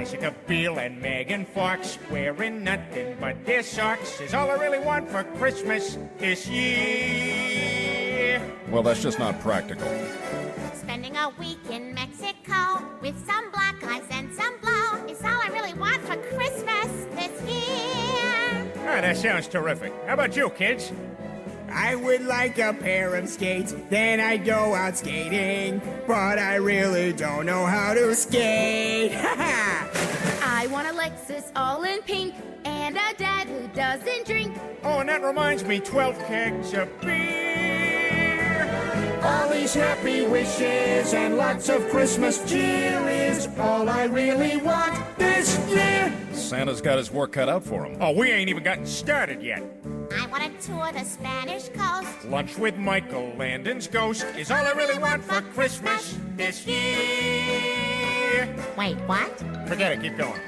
Jessica Biel and Megan Fox wearing nothing but their socks is all I really want for Christmas this year. Well, that's just not practical. Spending a week in Mexico with some black eyes and some blow is all I really want for Christmas this year. Ah, that sounds terrific. How about you, kids? I would like a pair of skates, then I'd go out skating. But I really don't know how to skate. I want a Lexus all in pink and a dad who doesn't drink. Oh, and that reminds me, 12 kegs of beer. All these happy wishes and lots of Christmas cheer is all I really want this year. Santa's got his work cut out for him. Oh, we ain't even gotten started yet. I want to tour the Spanish coast. Lunch with Michael Landon's ghost is all I really want for Christmas this year. Wait, what? Forget it, keep going.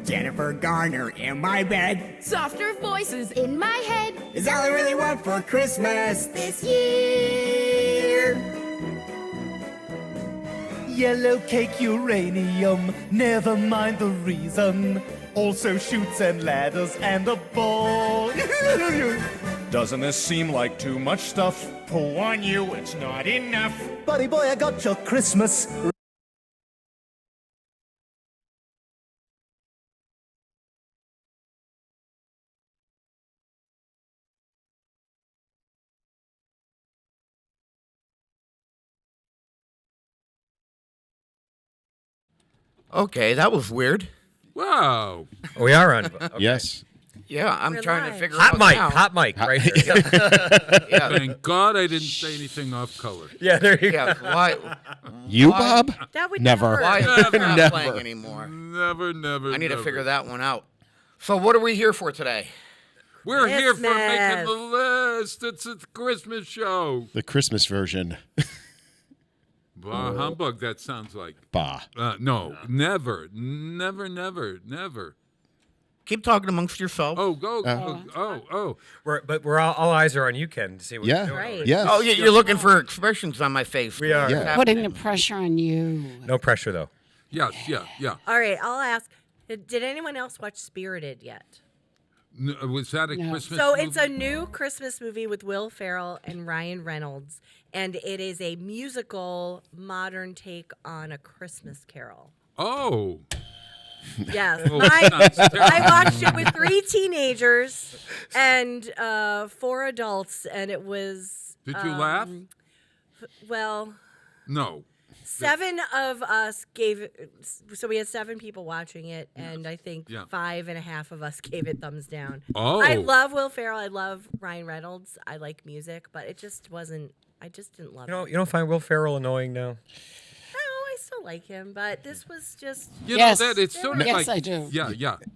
Jennifer Garner in my bed Softer voices in my head. is all I really want for Christmas this year. Yellow cake uranium, never mind the reason. Also shoots and ladders and a ball. Doesn't this seem like too much stuff? Pooh on you, it's not enough. Buddy boy, I got your Christmas. Okay, that was weird. Wow. We are on. Okay. Yes. Yeah, I'm We're trying to live. figure Hot out mic, now. hot mic, right here. Yeah, Thank God I didn't say anything off color. Yeah, there you yeah. go. Why? You, Why- Bob? That would Never. Why is Never. it not Never. playing anymore? Never, never. I need to never. figure that one out. So, what are we here for today? We're here for making Christmas. the list. It's a Christmas show. The Christmas version. Bah, humbug, that sounds like. Bah. No, never, never, never, never. Keep talking amongst yourselves. Oh, go. Oh. We're all eyes are on you, Ken, to see what Yeah. you're doing. Right. Yes. Oh, you're looking for expressions on my face. We are. Yeah. Putting the pressure on you. No pressure, though. Yes, yeah. All right, I'll ask. Did anyone else watch Spirited yet? Was that a No. Christmas So movie? it's a new Christmas movie with Will Ferrell and Ryan Reynolds, and it is a musical modern take on A Christmas Carol. Oh. Yes, Oh, that's terrible. I watched it with 3 teenagers and 4 adults, and it was. Did you laugh? Well, No. 7 of us gave it. So we had 7 people watching it, and I think Yeah. 5.5 of us gave it thumbs down. Oh. I love Will Ferrell. I love Ryan Reynolds. I like music, but it just wasn't. I just didn't love it. You don't find Will Ferrell annoying now? No, I still like him, but this was just. You Yes. know that it's sort of Yes, like. I do. Yeah.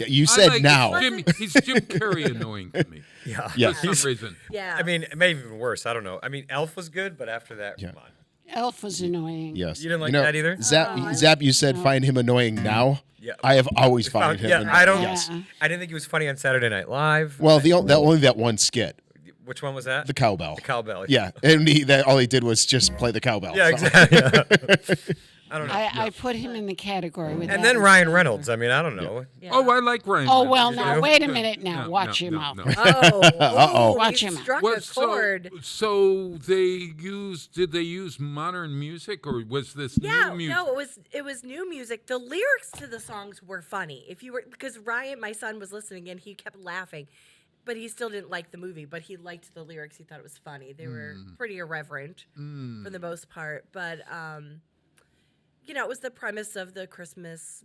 You I said like now. He's Jim Carrey annoying to me. Yeah. Yeah. For some reason. Yeah. I mean, it may be even worse. I don't know. I mean, Elf was good, but after that, Yeah. come on. Elf was annoying. Yes. You didn't like that either? Zap, you said find him annoying now. Yeah. I have always found him. Yeah, I don't. Yes. I didn't think he was funny on Saturday Night Live. Well, only that one skit, Which one was that? the cowbell. The cowbell. Yeah, and all he did was just play the cowbell. Yeah, so. exactly. I don't know. I put him in the category with And that then Ryan Reynolds. I mean, I don't know. Yeah. Oh, I like Ryan. Oh, well, Reynolds. now, do? wait a minute now. No, Watch no, your no, mouth. no. Oh, Watch you him out. struck What, a chord. so did they use modern music or was this Yeah, new music? no, it was new music. The lyrics to the songs were funny. If you were because Ryan, my son, was listening and he kept laughing, but he still didn't like the movie. But he liked the lyrics. He thought it was funny. They were pretty irreverent for the most part. But it was the premise of the Christmas.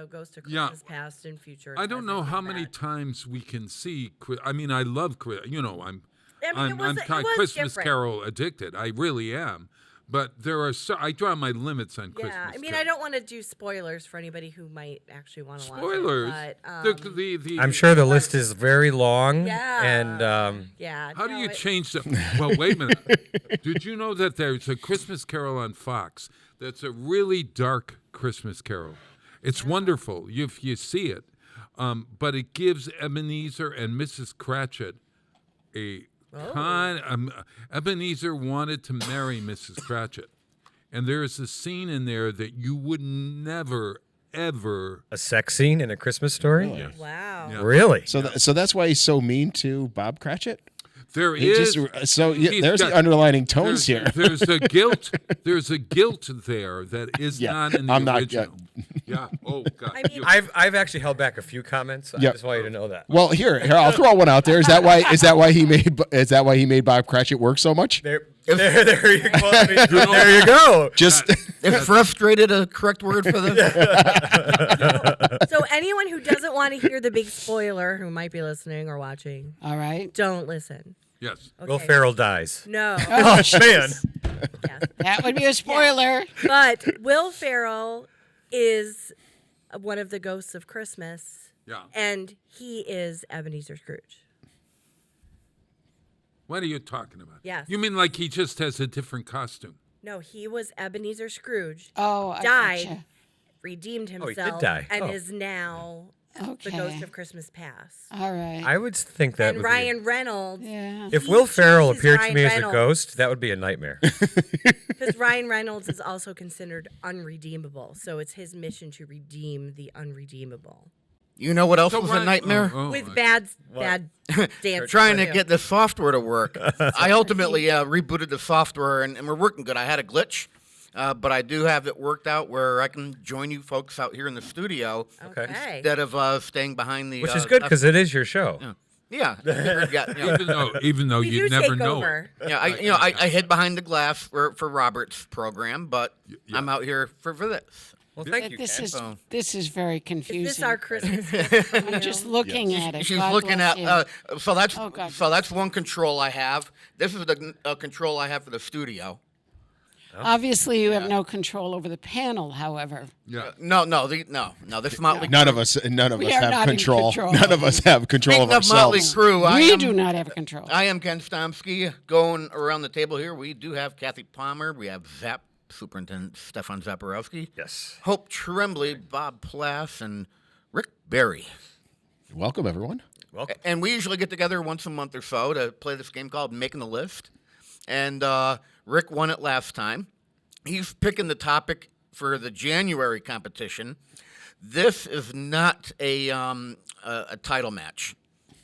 Goes to Yeah. Christmas past and future. I don't know present how and many that. times we can see. I mean, I love. I'm it kind of was Christmas different. Carol addicted. I really am. But there are I draw my limits on Christmas. Yeah, I mean, Carol. I don't want to do spoilers for anybody who might actually want to watch Spoilers. it. But, The I'm sure the list is very long. Yeah. And yeah. How do no, you it- change the? Well, wait a minute. Did you know that there's a Christmas Carol on Fox that's a really dark Christmas Carol? It's wonderful if you see it, but it gives Ebenezer and Mrs. Cratchit a Ebenezer wanted to marry Mrs. Cratchit, and there is a scene in there that you would never, ever. A sex scene in a Christmas story? Yes. Wow. Yeah. Really? So that's why he's so mean to Bob Cratchit. There He is. there's the underlining tones here. There's a guilt. There's a guilt there that is not in the I'm not- original. Yeah. Oh God. I mean, I've actually held back a few comments. I Yep. just want you to know that. Well, here I'll throw one out there. Is that why he made Bob Cratchit work so much? There you go. I mean, there you go. Just Is frustrated a correct word for this? so anyone who doesn't want to hear the big spoiler, who might be listening or watching, All right. don't listen. Yes. Okay. Will Ferrell dies. No. Oh, man. Yes. That would be a spoiler. But Will Ferrell is one of the ghosts of Christmas, Yeah. and he is Ebenezer Scrooge. What are you talking about? Yes. You mean like he just has a different costume? No, he was Ebenezer Scrooge. Oh, I died, gotcha. redeemed he himself, did die. and Oh. is now the Okay. ghost of Christmas Past. All right. I would think that And would Ryan Reynolds, yeah. be... If he Will Ferrell chooses appeared to Ryan me as a Reynolds. ghost, that would be a nightmare. because Ryan Reynolds is also considered unredeemable, so it's his mission to redeem the unredeemable You know what else So was Ryan- a nightmare? with bad dance. Trying to get the software to work. I ultimately rebooted the software, and we're working good. I had a glitch, but I do have it worked out where I can join you folks out here in the studio Okay. instead of staying behind the. Which is good because it is your show. Yeah. Yeah. Even though We you'd do never take know over. it. Yeah, I hid behind the glass for Robert's program, but I'm out here for this. Well, thank you, This Ken. this is very Is confusing. this our Christmas? I'm just looking at it. She's God looking bless at. you. So God. that's one control I have. This is the control I have for the studio. Obviously, you have no control over the panel. However, Yeah. No. This Motley. none of us We have are not in control. control. None of us have control Speaking of of Motley ourselves. Crue, we do not have control. I am Ken Stomsky. Going around the table here, we do have Kathy Palmer. We have Zap Superintendent Stefan Zaporowski. Yes. Hope Tremblay, Bob Plass, and Rick Berry. Welcome, everyone. Welcome. And we usually get together once a month or so to play this game called Making the List. And Rick won it last time. He's picking the topic for the January competition. This is not a title match.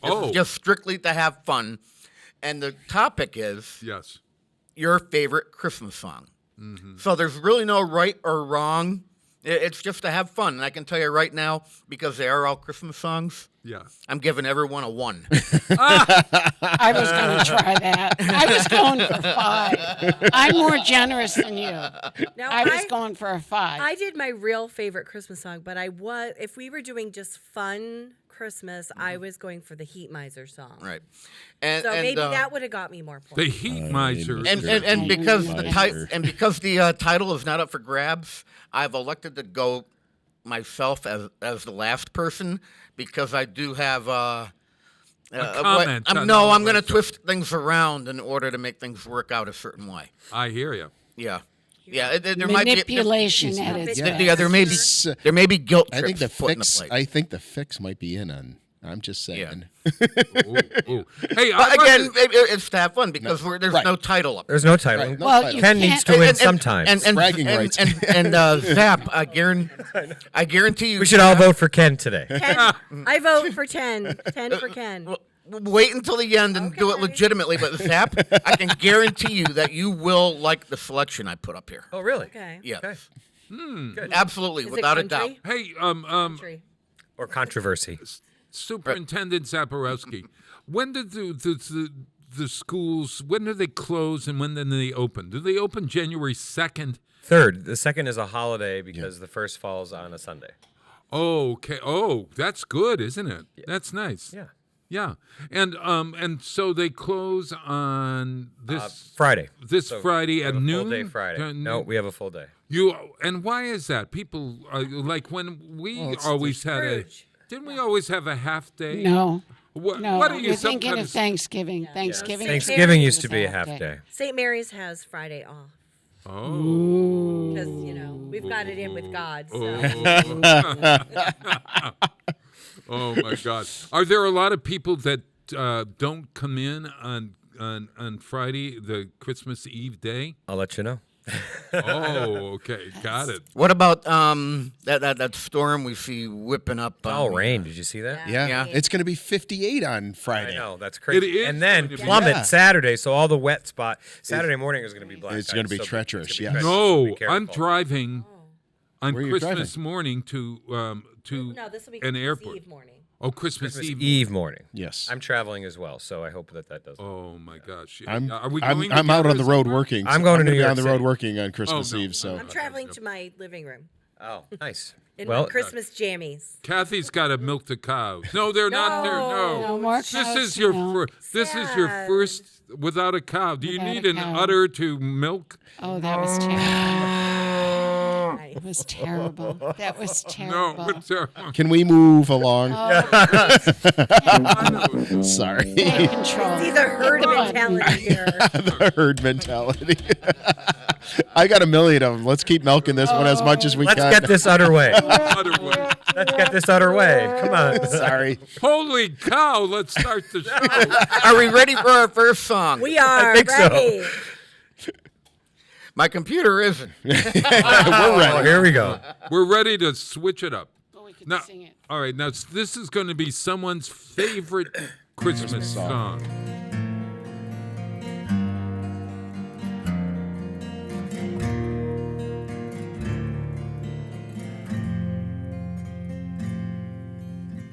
This is just strictly to have fun. And the topic is Yes. your favorite Christmas song. So there's really no right or wrong. It's just to have fun. And I can tell you right now, because they are all Christmas songs, Yeah. I'm giving everyone a 1. I was going to try that. I was going for 5. I'm more generous than you. Now, I was going for a 5. I did my real favorite Christmas song, but if we were doing just fun Christmas, I was going for the Heat Miser song. Right. And, So and, maybe uh, that would have got me more The points. Heat Miser. and because the title is not up for grabs, I've elected to go myself as the last person because I do have comment on I'm going to the twist things around in order to make things work out a certain way. I hear you. Yeah. Yeah, there might be Manipulation at its Yeah. best. yeah, there may be guilt I think the trips put in the fix. plate. I think the fix might be in on. I'm just saying. Yeah. Ooh. Hey, But I again, it's to have fun because there's right. no title up. There's no title. Right, no Well, title. you Ken needs to win sometimes. Bragging rights. And Zap, I guarantee you. We should all vote for Ken today. 10, I vote for 10. 10 for Ken. Wait until the end and do it Okay. legitimately, but Zap, I can guarantee you that you will like the selection I put up here. Oh, really? Okay. Yes. Okay. Absolutely, Is it without a doubt. country? Hey, Country. Or controversy. Superintendent Zaporowski, when did the schools, when do they close and when do they open? Do they open January 2nd? Third. The second is a holiday because the first falls on a Sunday. Oh, okay. Oh, that's good, isn't it? That's nice. Yeah. Yeah. And so they close on this Friday. This Friday We at have a noon. full day Friday. No, we have a full day. And why is that? People like when we always had Scrooge. didn't we always have a half day? No. What, No, what are you you're some thinking kind of Thanksgiving. Thanksgiving. Thanksgiving is used to be a half day. St. Mary's has Friday off Oh. because, we've got it in with God. So. Oh my God! Are there a lot of people that don't come in on Friday, the Christmas Eve day? I'll let you know. Oh, okay, got it. What about that storm we see whipping up? It's all rain. Did you see that? Yeah. It's going to be 58 on Friday. I know, that's crazy. It is and then going to be- plummet Yeah. Saturday, so all the wet spot. Saturday morning is going to be black. It's gonna be treacherous, It's gonna yes. be treacherous, so be No, careful. I'm driving on Where are you Christmas morning to No, this will be an Christmas airport. Eve morning. Oh, Christmas Christmas Eve. Eve morning. Yes. I'm traveling as well, so I hope that doesn't. Oh my gosh. I'm Are we going I'm out on the together road somewhere? working. I'm going to gonna New be York on the road City. working on Christmas no. Eve. So I'm traveling to my living room Oh, nice. in Well, my Christmas jammies. Kathy's got to milk the cows. No, they're not there. No No. more This cows is to your milk. this is your Sad. first without a cow. Do you Without need a an cow. udder to milk? Oh, that was terrible. It was terrible. That was No, terrible. but can we move along? Sorry. Take control. See the herd Hit the button. mentality here. The herd mentality. I got a million of them. Let's keep milking this one as much as we let's can. get this udder way. udder way. Let's get this udder way. Come on. Sorry. Holy cow! Let's start the show. Are we ready for our first song? We are think so. ready. My computer isn't. We're ready. Oh, here we go. We're ready to switch it up. Well, we can Now, sing it. all right. Now this is going to be someone's favorite Christmas song.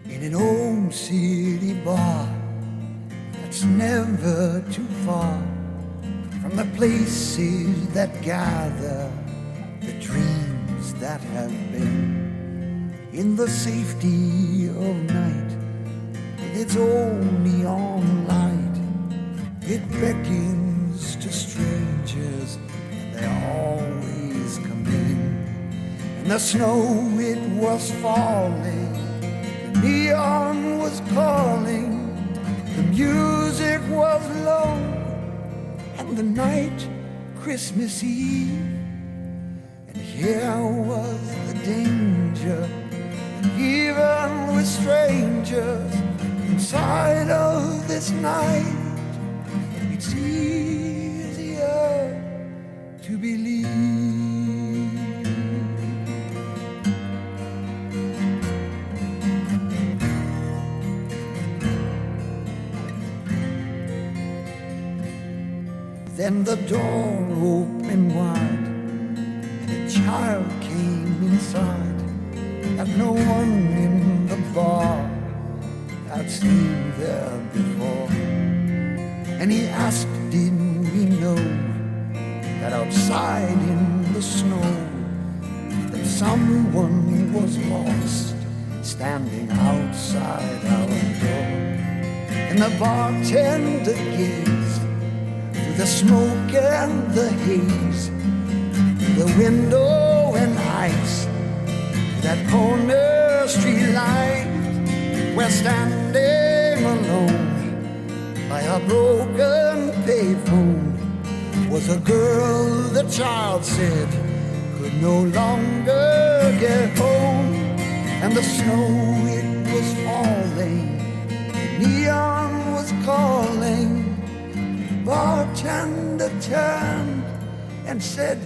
In an old city bar that's never too far from the places that gather the dreams that have been. In the safety of night, with its own neon light, it beckons to strangers, and they always come in. In the snow it was falling, the neon was calling, the music was low, and the night Christmas Eve. And here was the danger, even with strangers inside of this night, it's easier to believe. Then the door opened wide, and a child came inside that no one in the bar had seen there before. And he asked, did we know that outside in the snow that someone was lost standing outside our door? And the bartender gazed through the smoke and the haze, through the window and ice, that corner street light, where standing alone by a broken payphone was a girl the child said could no longer get home. And the snow, it was falling, the neon was calling. Bartender turned and said,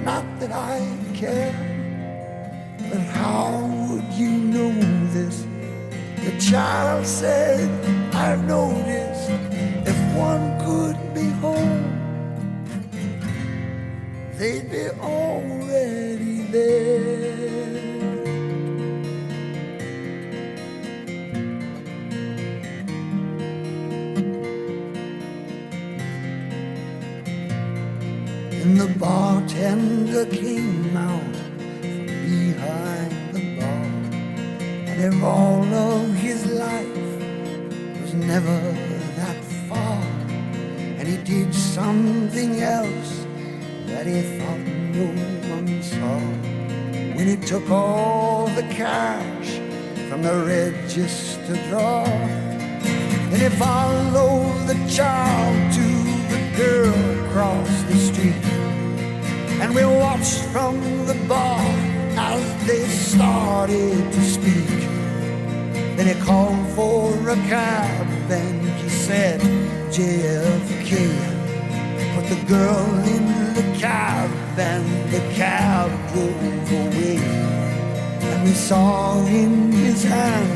not that I care, but how would you know this? The child said, I've noticed if one could be home, they'd be already there. And the bartender came out from behind the bar, and if all of his life was never that far, and he did something else that he thought no one saw. When he took all the cash from the register drawer, and he followed the child to the girl across the street, and we watched from the bar as they started to speak. Then he called for a cab and he said, JFK, put the girl in the cab, and the cab drove away. And we saw in his hand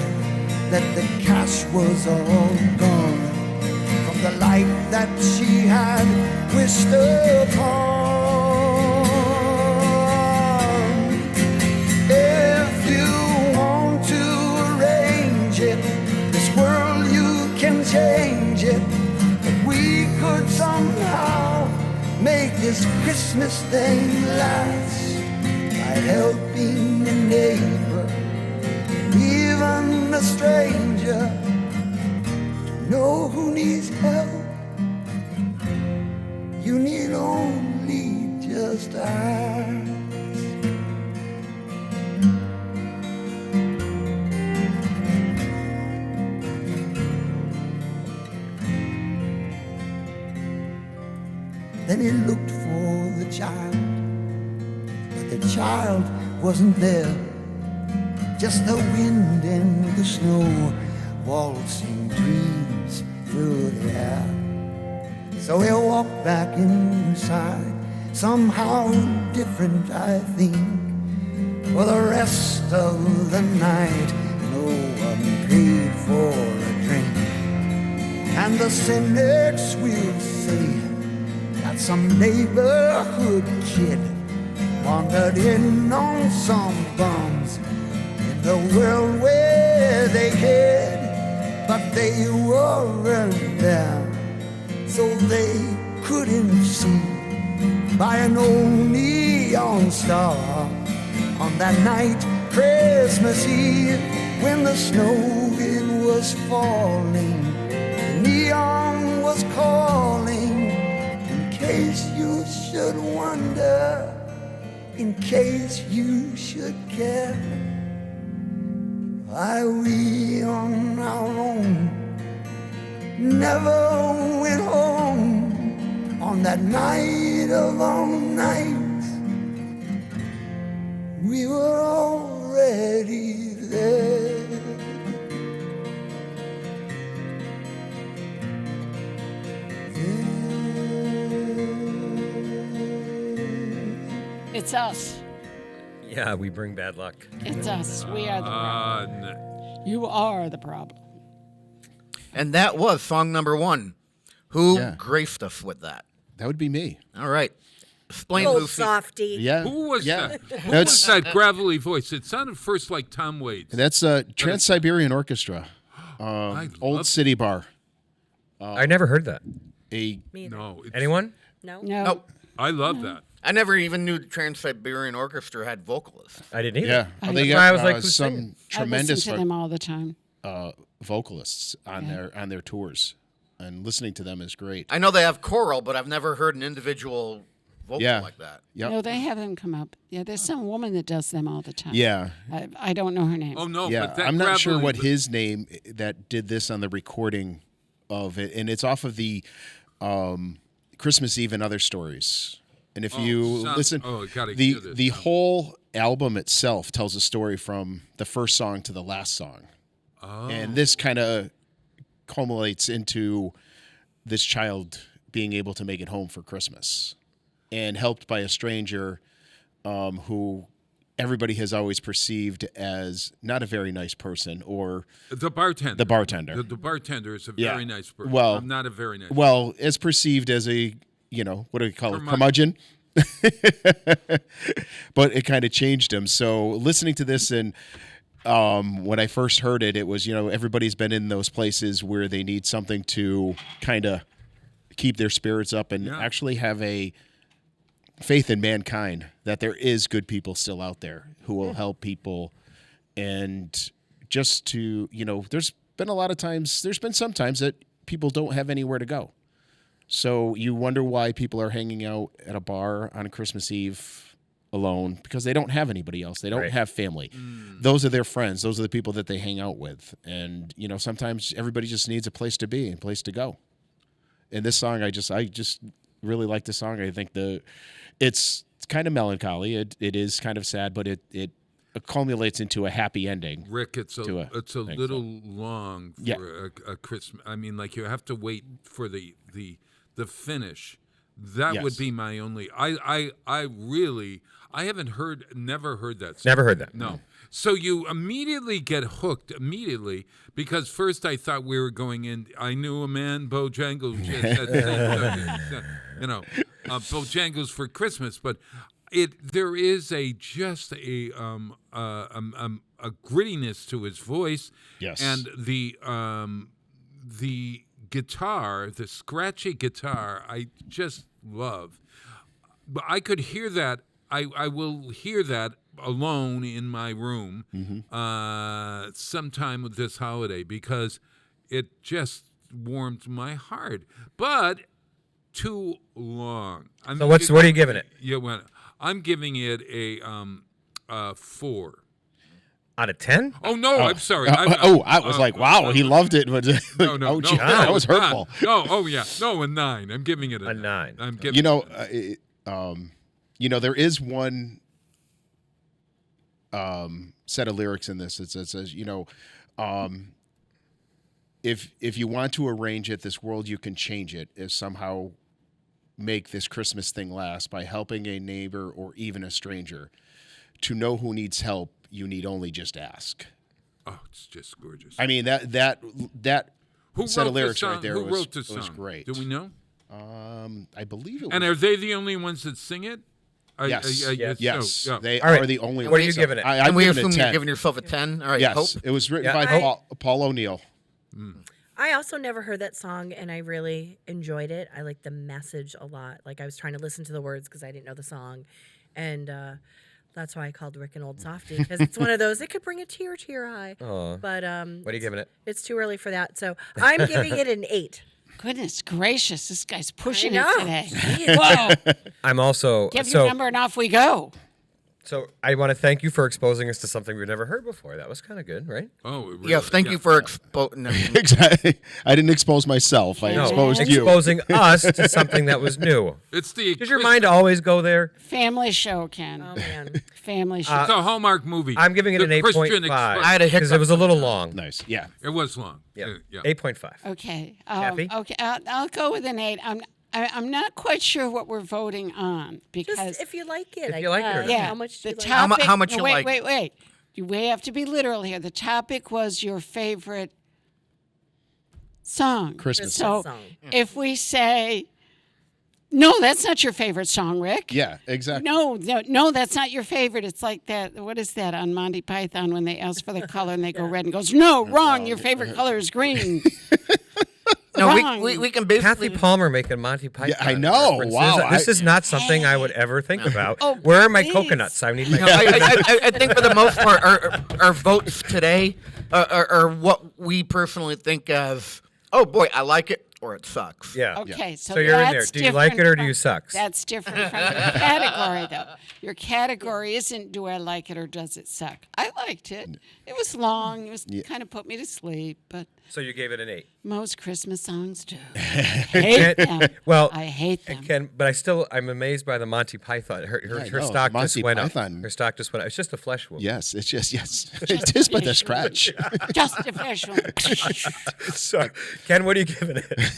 that the cash was all gone from the light that she had wished upon. If you want to arrange it, this world you can change it. If we could somehow make this Christmas thing last by helping a neighbor, even a stranger, to know who needs help. You need only just ask. Then he looked for the child, but the child wasn't there. Just the wind and the snow, waltzing dreams through the air. So he walked back inside, somehow different, I think. For the rest of the night, no one paid for a drink. And the cynics will say that some neighborhood kid wandered in on some bums in the world where they hid, but they weren't there, so they couldn't see by an old neon star on that night, Christmas Eve, when the snow it was falling, the neon was calling. In case you should wonder, in case you should care, why we on our own never went home on that night of all nights. We were already there. It's us. Yeah, we bring bad luck. It's us. We are the problem. You are the problem. And that was song number one. Who graced us with that? That would be me. All right. Explain, Old Lucy. softy. Yeah. Who was Yeah. that? Who was that gravelly voice? It sounded first like Tom Waits. That's Trans-Siberian Orchestra, Old City Bar. I never heard that. No. Anyone? No. Nope. I love that. I never even knew the Trans-Siberian Orchestra had vocalists. I didn't either. Yeah, I they know. got I was like, who's some singing? tremendous I listen to them all the time. vocalists on their tours, and listening to them is great. I know they have choral, but I've never heard an individual vocal like that. Yep. No, they have them come up. Yeah, there's some woman that does them all the time. Yeah. I don't know her name. Oh, no. Yeah, But that I'm not sure gravelly- what his name that did this on the recording of it, and it's off of the Christmas Eve and Other Stories. And if you listen, gotta hear this. the whole album itself tells a story from the first song to the last song. Oh. And this kind of culminates into this child being able to make it home for Christmas, and helped by a stranger who everybody has always perceived as not a very nice person, or The bartender. the bartender. The bartender is a Yeah. very nice person. Well, I'm not a very nice Well, it's perceived as a, what do we call it? Curmudgeon. But it kind of changed him. So listening to this, and when I first heard it, it was, everybody's been in those places where they need something to kind of keep their spirits up and actually have a faith in mankind, that there is good people still out there who will help people. And just to, there's been some times that people don't have anywhere to go. So you wonder why people are hanging out at a bar on Christmas Eve alone, because they don't have anybody else. They don't have family. Those are their friends. Those are the people that they hang out with. And, sometimes everybody just needs a place to be and a place to go. And this song, I just really like the song. I think it's kind of melancholy. It is kind of sad, but it accumulates into a happy ending. Rick, it's a little long for a Christmas. I mean, like, you have to wait for the finish That Yes. would be my only. I never heard that song. Never heard that. No. So you immediately get hooked immediately because first I thought we were going in. I knew a man, Bojangles, Bojangles for Christmas, but there is a grittiness to his voice, Yes. and the guitar, the scratchy guitar, I just love. But I could hear that. I will hear that alone in my room sometime with this holiday because it just warmed my heart. But too long. What are you giving it? Yeah, well, I'm giving it a 4. Out of 10? Oh no, I'm sorry. I was like, wow, he loved it. But No, gee, that was hurtful. A 9. I'm giving it a 9. I'm giving. There is one set of lyrics in this that says, if you want to arrange it, this world you can change it. If somehow make this Christmas thing last by helping a neighbor or even a stranger. To know who needs help, you need only just ask. Oh, it's just gorgeous. I mean that Who set wrote of lyrics the song? right there Who was, wrote the song? was great. Do we know? I believe it was. And are they the only ones that sing it? Yes. Yes. So, They All right. are the only What ones. are you giving it? I'm And we giving it assume 10. you're giving yourself a 10? All right, Yes. Hope. It was written Yeah. by Paul O'Neill. I also never heard that song, and I really enjoyed it. I like the message a lot. Like I was trying to listen to the words because I didn't know the song, and that's why I called Rick an old softie because it's one of those. It could bring a tear to your eye. Aw. But What are you giving it? It's too early for that, so I'm giving it an 8. Goodness gracious, this guy's pushing I it know. today. Jeez. Whoa. I'm also Give your number and off we go. So I want to thank you for exposing us to something we've never heard before. That was kind of good, right? Oh, really? Yes, thank you for exposing. Exactly. I didn't expose myself. I exposed you. Exposing us to something that was new. It's the. Does your mind always go there? Family show, Ken. Oh man. Family show. It's a Hallmark movie. I'm giving it The an Christian 8.5 Express. I had a because it hiccup. was a little long. Nice. Yeah. It was long. Yeah, Yeah. 8.5. Okay. Kathy? Okay. I'll go with an 8. I'm not quite sure what we're voting on because Just if you like it. If you like it or guess. not. yeah, How much do the you like it? topic. How much no, you wait, like Wait, wait. You may have to be literal here. The topic was your favorite song. Christmas So song. if we say, no, that's not your favorite song, Rick. Yeah, exactly. No, that's not your favorite. It's like that. What is that on Monty Python when they ask for the color and they go red and goes, no, wrong. Your favorite color is green. No, Wrong. we can Kathy basically. Palmer making Monty Python. I know. references. Wow, This I- is not something I would ever think about. Oh, Where are my please. coconuts? I need my No, I think for the most part, our votes today are what we personally think of. Oh boy, I like it, or it sucks. Yeah. Okay, so, So you're in there. that's Do you like it or different do you from- suck? That's different from your category, though. Your category isn't do I like it or does it suck. I liked it. It was long. It was kind of put me to sleep, but So you gave it an 8. most Christmas songs do. I hate them. Well, I hate them. Ken, but I'm amazed by the Monty Python. Her I her know, stock Monty just went Python. up. Her stock just went up. It's just a flesh wound. Yes, it's just it is but the scratch. Just official. So, Ken, what are you giving it?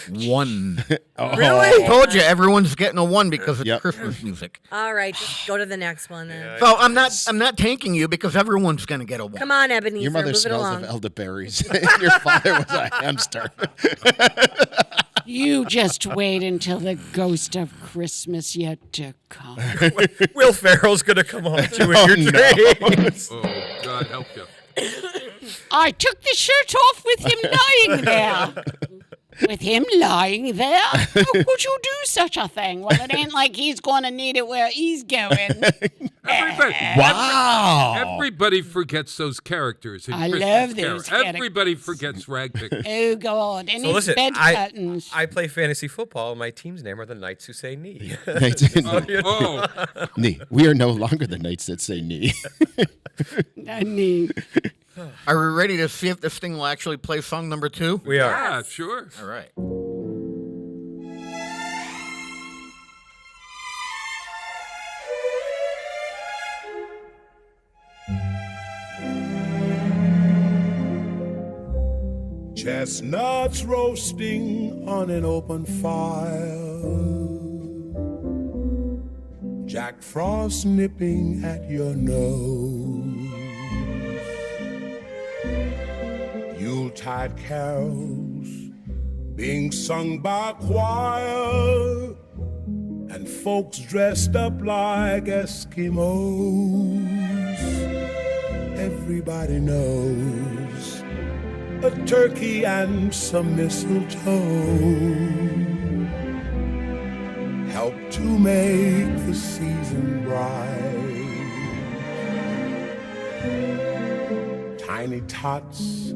1. Really? I told you everyone's getting a 1 because it's Yep. Christmas music. All right, just go to the next one then. So I'm not tanking you because everyone's gonna get a 1. Come on, Ebenezer, Your mother move it smells along. of elderberries. And your father was a hamster. You just wait until the ghost of Christmas yet to come. Will Ferrell's gonna come on to in Oh, your no. dreams. Oh, God help you. I took the shirt off with him lying there. With him lying there? How could you do such a thing? Well, it ain't like he's going to need it where he's going. Everybody, Wow. everybody forgets those characters. In I Christmas love Carol. those characters. Everybody forgets Rag Picker. Oh, God. And So his listen, bed curtains. I play fantasy football. And my team's name are the Knights Who Say Knee. Oh, Knee. We are no longer the knights that say knee. I mean, Are we ready to see if this thing will actually play song number 2? We are. yeah, sure. All right. Chestnuts roasting on an open fire. Jack Frost nipping at your nose, Yuletide carols being sung by a choir, and folks dressed up like Eskimos. Everybody knows a turkey and some mistletoe help to make the season bright. Tiny tots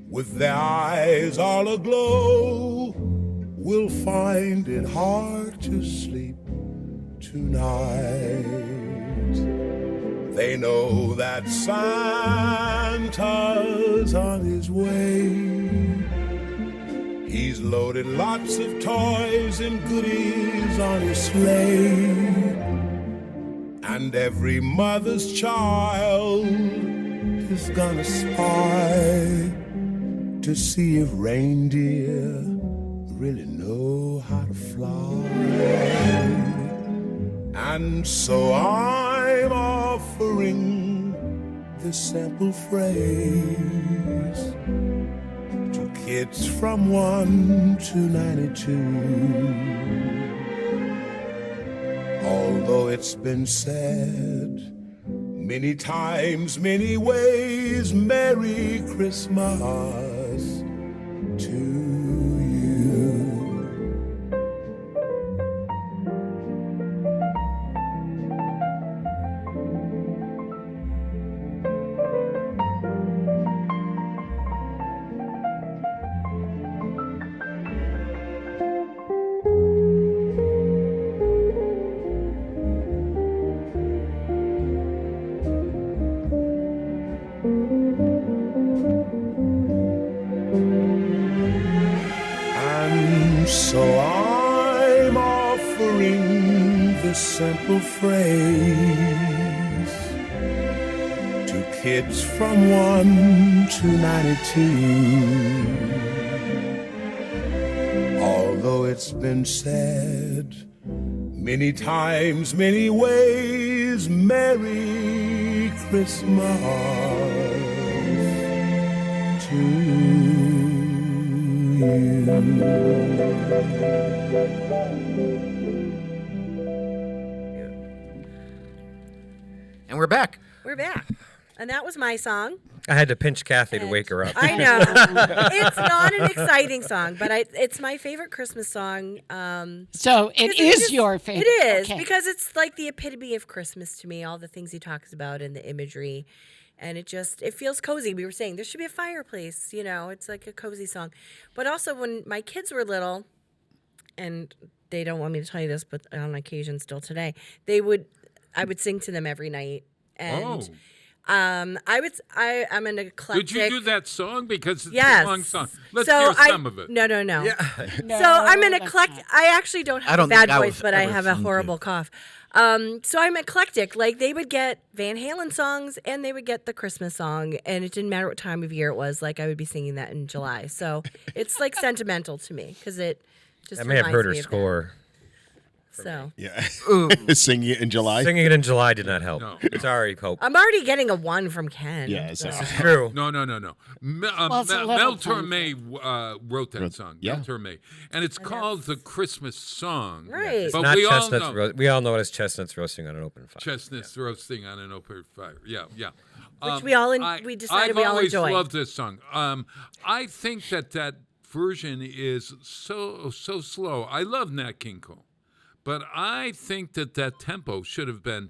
with their eyes all aglow will find it hard to sleep tonight. They know that Santa's on his way. He's loaded lots of toys and goodies on his sleigh. And every mother's child is gonna spy to see if reindeer really know how to fly. And so I'm offering this simple phrase to kids from 1 to 92. Although it's been said many times, many ways, Merry Christmas to you. So I'm offering this simple phrase to kids from 1 to 92. Although it's been said many times, many ways, Merry Christmas to you. And we're back. We're back. And that was my song. I had to pinch Kathy to wake her up. I know. It's not an exciting song, but it's my favorite Christmas song. So it is your favorite. It is, Okay. because it's like the epitome of Christmas to me, all the things he talks about and the imagery. And it feels cozy. We were saying there should be a fireplace, it's like a cozy song. But also when my kids were little, and they don't want me to tell you this, but on occasion still today, I would sing to them every night. And I'm an eclectic. Did you do that song? Because it's Yes. a long song. Let's So hear some of it. No. No, So I'm an that's eclectic. not. I actually don't have I a don't bad think I voice, was but I ever have a sung horrible cough. So I'm eclectic. Like they would get Van Halen songs and they would get the Christmas song, and it didn't matter what time of year it was. Like I would be singing that in July. So it's like sentimental to me because it just. I may have heard her reminds me of that. score. So Yeah. Singing it in July. Singing it in July did not help. No. Sorry, Pope. I'm already getting a 1 from Ken. Yeah, so- This is true. No. Well, it's a little Mel fun. Torme wrote that song. yeah. Mel Torme. And it's called the Christmas song. Right. It's But not we all chestnuts. know We all know it as chestnuts roasting on an open fire. chestnuts roasting on an open fire. Yeah. Which we decided we all I've always enjoy. loved this song. I think that version is so slow. I love Nat King Cole, but I think that tempo should have been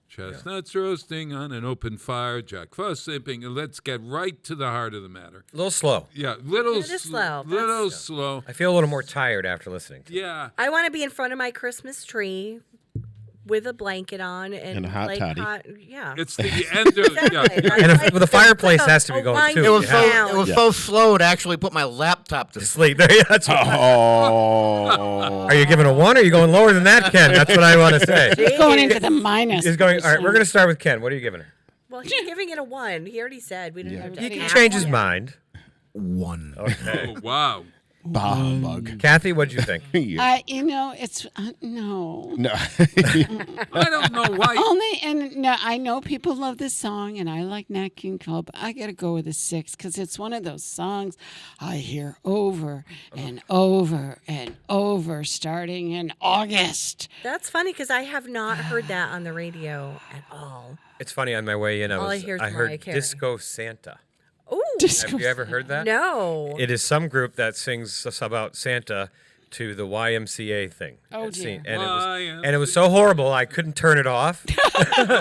chestnuts roasting on an open fire, Jack Frost sipping, and let's get right to the heart of the matter. A little slow. Yeah, It is slow. little slow. I feel a little more tired after listening to it. Yeah. I want to be in front of my Christmas tree with a blanket on and a hot like toddy. yeah. It's the end of Exactly. yeah. And Like- the fireplace like a- has to be a going too. It was wind so down. it was so slow to actually put my laptop to sleep. Sleep. There, that's what, Oh. Are you giving a 1 or are you going lower than that, Ken? That's what I want to say. Going into the minus. He's going, all right, we're going to start with Ken. What are you giving her? Well, he's giving it a 1. He already said we didn't have to. He can ask change his him. mind. 1. Okay. Oh, wow. Bah humbug. Kathy, what'd you think? Yeah. It's no. No. I don't know why. I know people love this song, and I like Nat King Cole, but I gotta go with a 6 because it's one of those songs I hear over and over and over, starting in August. That's funny because I have not heard that on the radio at all. It's funny, on my way in, All I hear is I Mariah heard Carey. Disco Santa. Ooh. Have you ever heard that? No. It is some group that sings about Santa to the YMCA thing. Oh, dear. And it was so horrible I couldn't turn it off.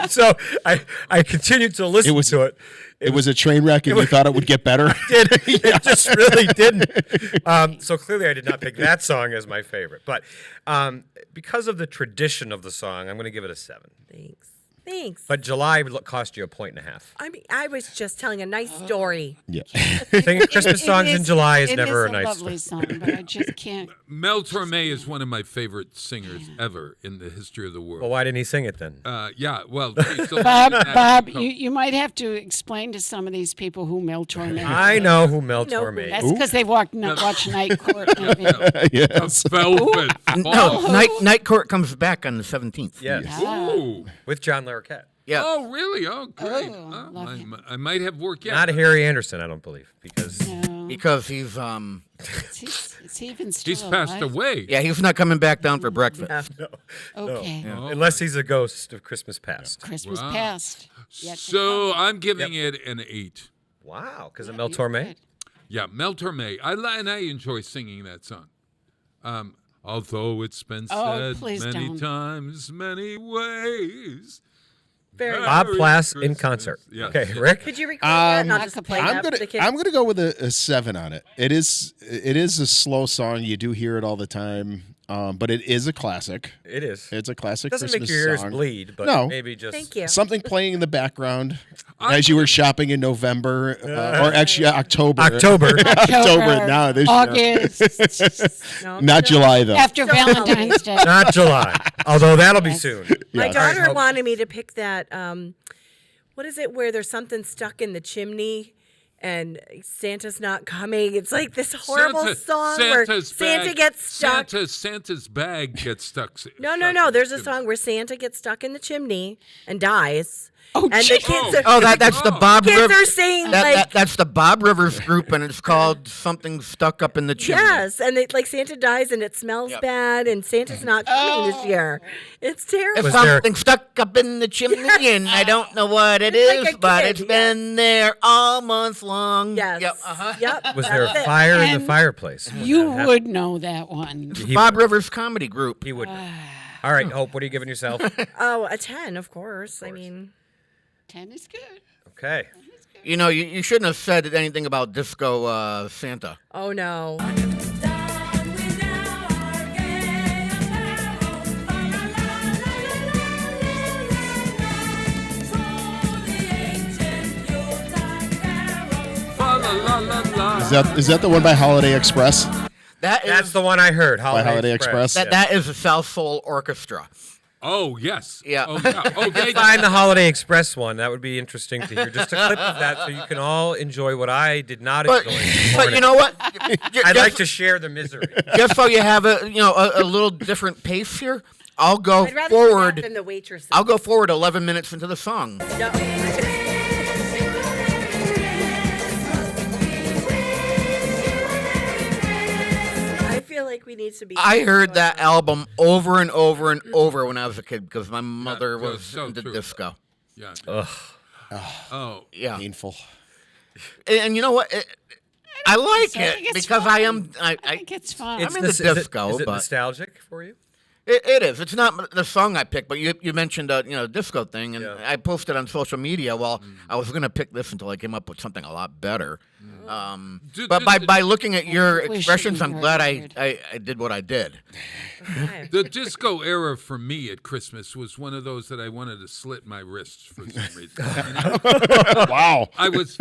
So I continued to listen to it. It was a train wreck, and you thought it would get better. It just really didn't. So clearly I did not pick that song as my favorite. But because of the tradition of the song, I'm going to give it a 7. Thanks. But July would cost you 1.5 points. I mean, I was just telling a nice story. Yeah. Singing Christmas songs in July is never a nice lovely song, but I just can't. Mel Torme is one of my favorite singers ever in the history of the world. Well, why didn't he sing it then? Bob, you might have to explain to some of these people who Mel Torme is. I know who Mel Torme is. That's because they watch Night Court. Yes. Velvet. No, Night Court comes back on the 17th. Yes. Ooh. With John Larroquette. Yeah. Oh, really? Oh, great. I might have work yet. Not Harry Anderson, I don't believe, because he's Is he even still He's passed alive? away. yeah, he's not coming back down for breakfast. Okay. no. Unless he's a ghost of Christmas past. Christmas Wow. past. Yet to So come. I'm giving it an 8. Wow, because of Mel Torme. Yeah, Mel Torme. And I enjoy singing that song. Although it's been said please many don't. times, many ways. Very Bob Merry Plass in Christmas. concert. Yes. Okay, Rick? Could you record that and I'll just play I'm that for the kids? gonna go with a 7 on it. It is a slow song. You do hear it all the time, but it is a classic. It is. It's a classic Doesn't Christmas make your ears song. bleed, but No. maybe just... Thank you. Something playing in the background as you were shopping in November, or actually October. October. October. Now this year. August. Not July though. After Valentine's Day. Not July. Although that'll be soon. My Yes. daughter wanted me to pick that. What is it where there's something stuck in the chimney and Santa's not coming? It's like this horrible song where Santa gets stuck. Santa's bag gets stuck. No. There's a song where Santa gets stuck in the chimney and dies. Oh, and the kids are, Oh, that's the Bob kids Rivers. are saying like That's the Bob Rivers group, and it's called Something Stuck Up in the Chimney. yes, and like Santa dies and it smells bad and Santa's not coming this year. It's terrible. There's Was there- something stuck up in the chimney, and I don't know what it It's is, like a but kid, it's yes. been there all month long. Yes. Yep. Uh-huh. Yep. Was there a that's it. fire in And the fireplace? You would know that one. Bob Rivers Comedy Group. He would. All right, Hope, what are you giving yourself? Oh, a 10, of course. I mean, 10 is good. Okay. You know, you shouldn't have said anything about Disco Santa. oh no. Is that the one by Holiday Express? That's the one I heard. Holiday Express. That is the South Soul Orchestra. Oh, yes. Yeah. Oh, yeah. Oh, they Find the Holiday Express one. That would be interesting to hear. Just a clip of that so you can all enjoy what I did not But, enjoy. this but morning. you know what? I'd like to share the misery. Just so you have a little different pace here, I'll go I'd rather do that forward. than the waitress. I'll go forward 11 minutes into the song. No. I feel like we need to be. I heard that album over and over and over when I was a kid because my mother Yeah, was so into true. disco. Yeah. Ugh. Oh. Yeah, Painful. and you know what? I like so. I think it it's because fun. I I think it's fun. I'm into disco, Is it but nostalgic for you? it is. It's not the song I picked, but you mentioned disco thing, and Yeah. I posted on social media. Well, I was gonna pick this until I came up with something a lot better. But by looking at your wish expressions, you I'm were glad weird. I did what I did. Okay. The disco era for me at Christmas was one of those that I wanted to slit my wrists for some reason. You know? Wow. I was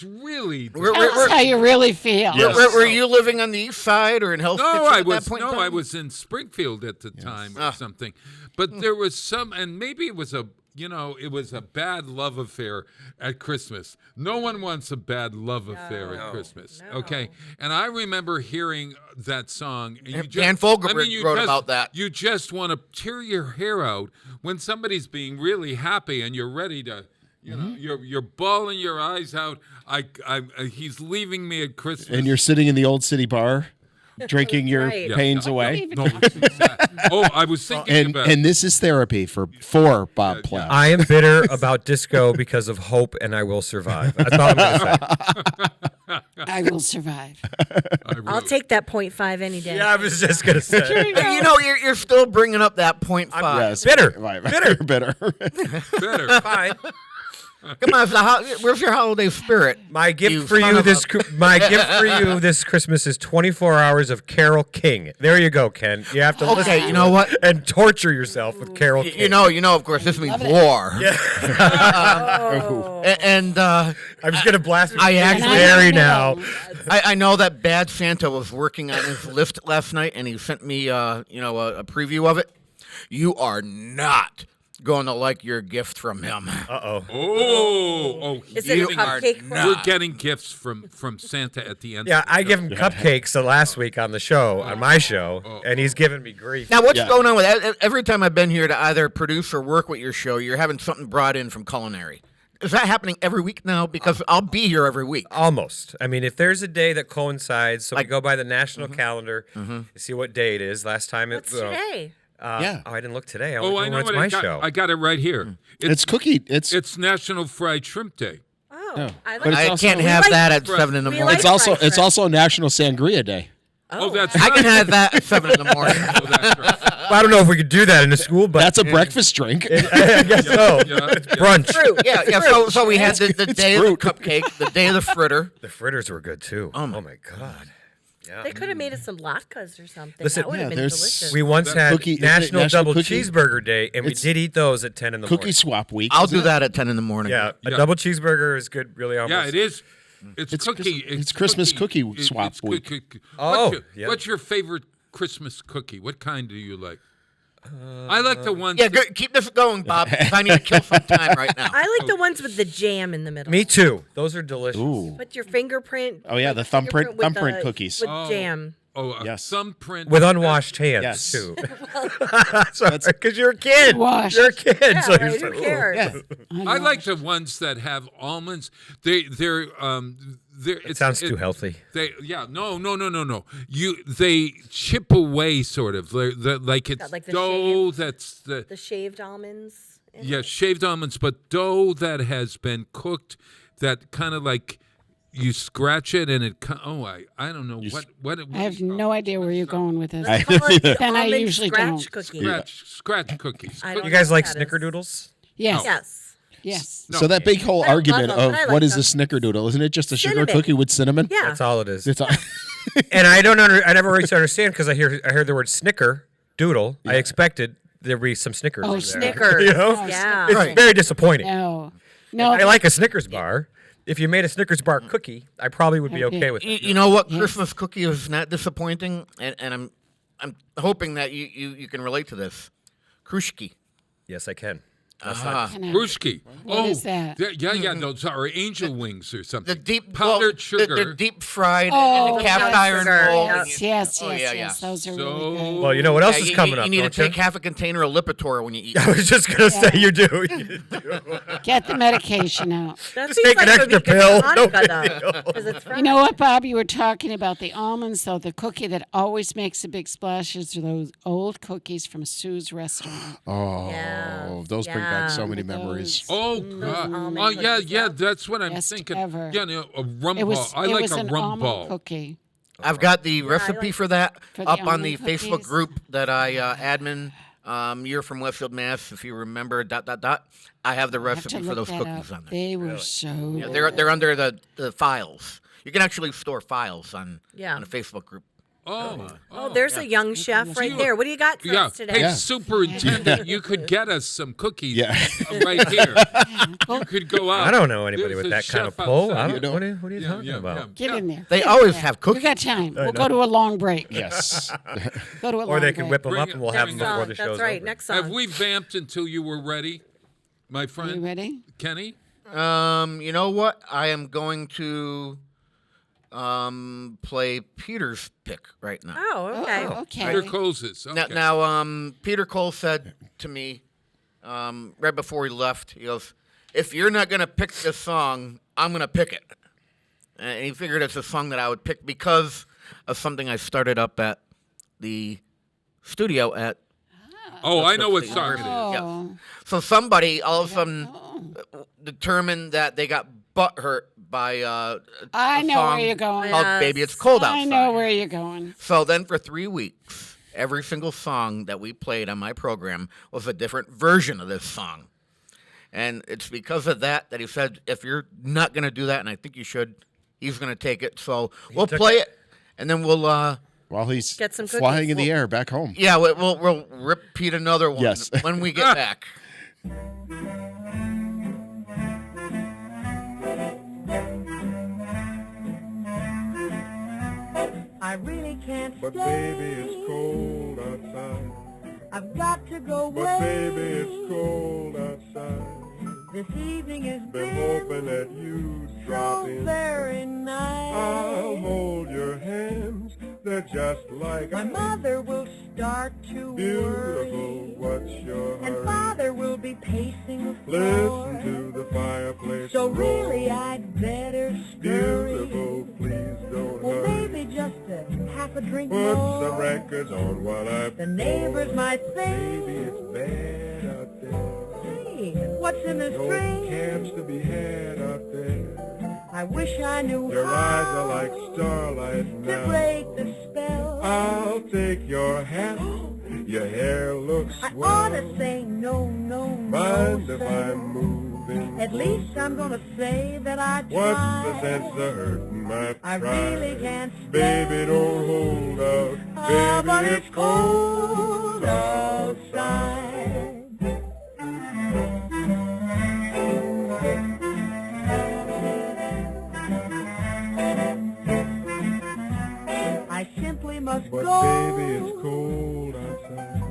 really. Where- Tell us how you really feel. Yes. Were you living on the east side or in Hell's No, Kitchen I at was that point? in no, I time? was in Springfield at the time or Ah. something. But there was some, and maybe it was it was a bad love affair at Christmas. No one wants a bad love affair at Christmas. No. Okay, and I remember hearing that song. And you Dan Fogelberg you wrote about that. You just want to tear your hair out when somebody's being really happy and you're ready to. You're bawling your eyes out. He's leaving me at Christmas. And you're sitting in the old city bar, drinking your Right. pains away. No, I was thinking about. And this is therapy for Bob Platt. I am bitter about disco because of hope, and I will survive. That's all I'm going to say. I will survive. I'll take that 0.5 any day. Yeah, I was just going to say. You're still bringing up that 0.5. Yes, bitter. Bitter. Better. Fine. Come on, where's your holiday spirit? My gift You for son you of this a- my gift for you this Christmas is 24 hours of Carole King. There you go, Ken. You have to listen Okay, to you know it what? and torture yourself with Carole King. You know, of course, this means war. And I'm just gonna blast it. I actually- Very now. I know that Bad Santa was working on his list last night, and he sent me, a preview of it. You are not going to like your gift from him. Uh-oh. Oh, Is it a You cupcake? are for- not. we're getting gifts from Santa at the end. Yeah, I give him cupcakes last week on the show, on my show, and he's giving me grief. Now, what's Yeah. going on with that? Every time I've been here to either produce or work with your show, you're having something brought in from culinary. Is that happening every week now? Because I'll be here every week. Almost. I mean, if there's a day that coincides, so we Like- go by the national calendar, see what day it is. Last time it What's today? Yeah. Oh, I didn't look today. Oh, I know it's what my I got. show. I got it right here. It's cookie. It's National Fried Shrimp Day. Oh, No. I like But it's I also- can't we have like- that at 7 in the we morning. it's also fried shrimp. National Sangria Day. Oh, that's I right. can have that at 7 in the morning. Oh, that's right. Well, I don't know if we could do that in a school, but That's a breakfast drink. I guess so. Yeah, It's brunch. fruit. Yeah. So we had the day of the fruit. cupcake, the day of the fritter. The fritters were good too. Oh my god. They could have made us some latkes or something. Listen, that would have yeah, been there's- delicious. We once had Cookie- is it National National Double Cookie? Cheeseburger Day, and we It's did eat those at 10 in the Cookie morning. swap week. I'll isn't do it? that at 10 in the morning. Yeah, a Yeah. double cheeseburger is good, really almost. Yeah, it is. It's It's cookie. Chris- it's Christmas cookie swap it's week. Oh, what's yeah. what's your favorite Christmas cookie? What kind do you like? I like the ones. Yeah, good. Keep this going, Bob. 'Cause I need to kill some time right now. I like the ones with the jam in the middle. Me too. Those are delicious. Ooh. Put your fingerprint. Oh, yeah, the fingerprint thumbprint with cookies. with Oh. jam. Yes. thumbprint With unwashed hands Yes. too. Because you're a kid. Washed. You're a kid. Yeah, so you're right, so- who cares? Yeah. I like the ones that have almonds. They're It sounds too healthy. No. They chip away sort of. Like it's Like the dough shaved- that's The shaved almonds. in yeah, it. shaved almonds, but dough that has been cooked, that kind of like you scratch it and I don't know what I have no idea where you're going with this. Let's call it the Then I almond usually scratch don't. cookie. scratch cookies. I don't You know guys what like that is. snickerdoodles? Yes. Yes. Yes. No. So that big whole I don't argument love 'em, of but I what like is a them. snickerdoodle? Isn't it just a sugar Cinnamon. cookie with cinnamon? Yeah. That's all it is. It's all, And I don't I never really understand because I heard the word snicker doodle. I expected there'd be some Snickers. Oh, in there. Snickers. You know? Yeah. It's very disappointing. No. No. I like a Snickers bar. If you made a Snickers bar cookie, I probably would be Okay. okay with You, it. you know what? Christmas cookie is not disappointing, and I'm hoping that you can relate to this. Krushki. Yes, I can. Can I- Bruschki. What is that? Yeah. Those are angel wings or something. The deep powdered sugar. They're deep fried in Oh, the cast powdered iron sugar, mold. yeah. and Yes, you- yes, oh, yes, yeah, yes. yeah. Those are So- really good. Well, you know what else Yeah, is you, coming you up, need to don't you? take half a container of Lipitor when you eat. I was just going to say you do. Get the medication out. That Just seems take an like it would extra be good pill. for No Hanukkah, big though, deal. 'cause it's You know what, Bob? You were talking about the almonds, though. The cookie that always makes a big splash is those old cookies from Sue's restaurant. oh, those bring back so Yeah. many memories. Oh God! almond Oh yeah, cookies, yeah. yeah. That's what I'm Best thinking. ever. Yeah, no, a rum It ball. was. I it like was a an rum almond ball. cookie. I've got the recipe for that For the up on the almond Facebook cookies? group that I admin. You're from Westfield, Mass. If you remember, ... I have the I have to recipe for look those that cookies up. on there. They were so. Yeah, good. they're under the files. You can actually store files on Yeah. on a Facebook group. Oh, there's a young chef right there. What do you got for Yeah. us today? Hey, Yeah. superintendent, you could get us some cookies Yeah. right here. You could go out. I don't know anybody There's with a that kind of chef pull. outside. I don't, what are you talking about? Get in there. They Get in always there. have We cookies. got time. We'll go to a long break. Yes. Go to a long Or they can break. whip them Bring up it- and we'll have bring them it before on. the That's show's right. over. Next song. Have we vamped until you were ready? My Are you friend ready? Kenny. You know what? I am going to play Peter's pick right now. Oh, okay. Okay. Peter Coles is. Okay. Now, Peter Cole said to me right before he left, he goes, "If you're not going to pick this song, I'm going to pick it." And he figured it's a song that I would pick because of something I started up at the studio at. Oh, I know what song it is. Oh. Yes. So somebody all of a sudden determined that they got butthurt by I a know song where you're going. called "Baby It's Cold Outside." I know where you're going. So then for 3 weeks, every single song that we played on my program was a different version of this song. And it's because of that he said, if you're not going to do that, and I think you should, he's going to take it. So we'll play it, and then we'll... while he's Get some flying cookies. in the air back home. yeah, we'll repeat another one Yes. when we get back. I really can't But stay. baby, it's cold outside. I've got to go But away. baby, it's cold outside. This evening has Been hoping that you'd drop so in. very nice. I'll hold your hands. They're just like My ice. mother will start to Beautiful, worry, what's your and hurry? father will be pacing the floor. Listen to the fireplace So roar. really, I'd better scurry. Beautiful, please don't Well, hurry. maybe just a half a drink Put more. some records on while I The neighbors might think, Baby, it's bad out there. hey, what's in this No drink? camps to be had out there. I wish I knew Your how eyes are like starlight to now. break the spell. I'll take your hat. Your hair looks I swell. ought to say no, no, Mind no, if sir. I'm moving? At least I'm gonna say that I tried. What's the sense of hurting my I pride? really can't Baby, don't hold out. Ah, but Baby, it's cold outside. I simply must But go. baby, it's cold outside.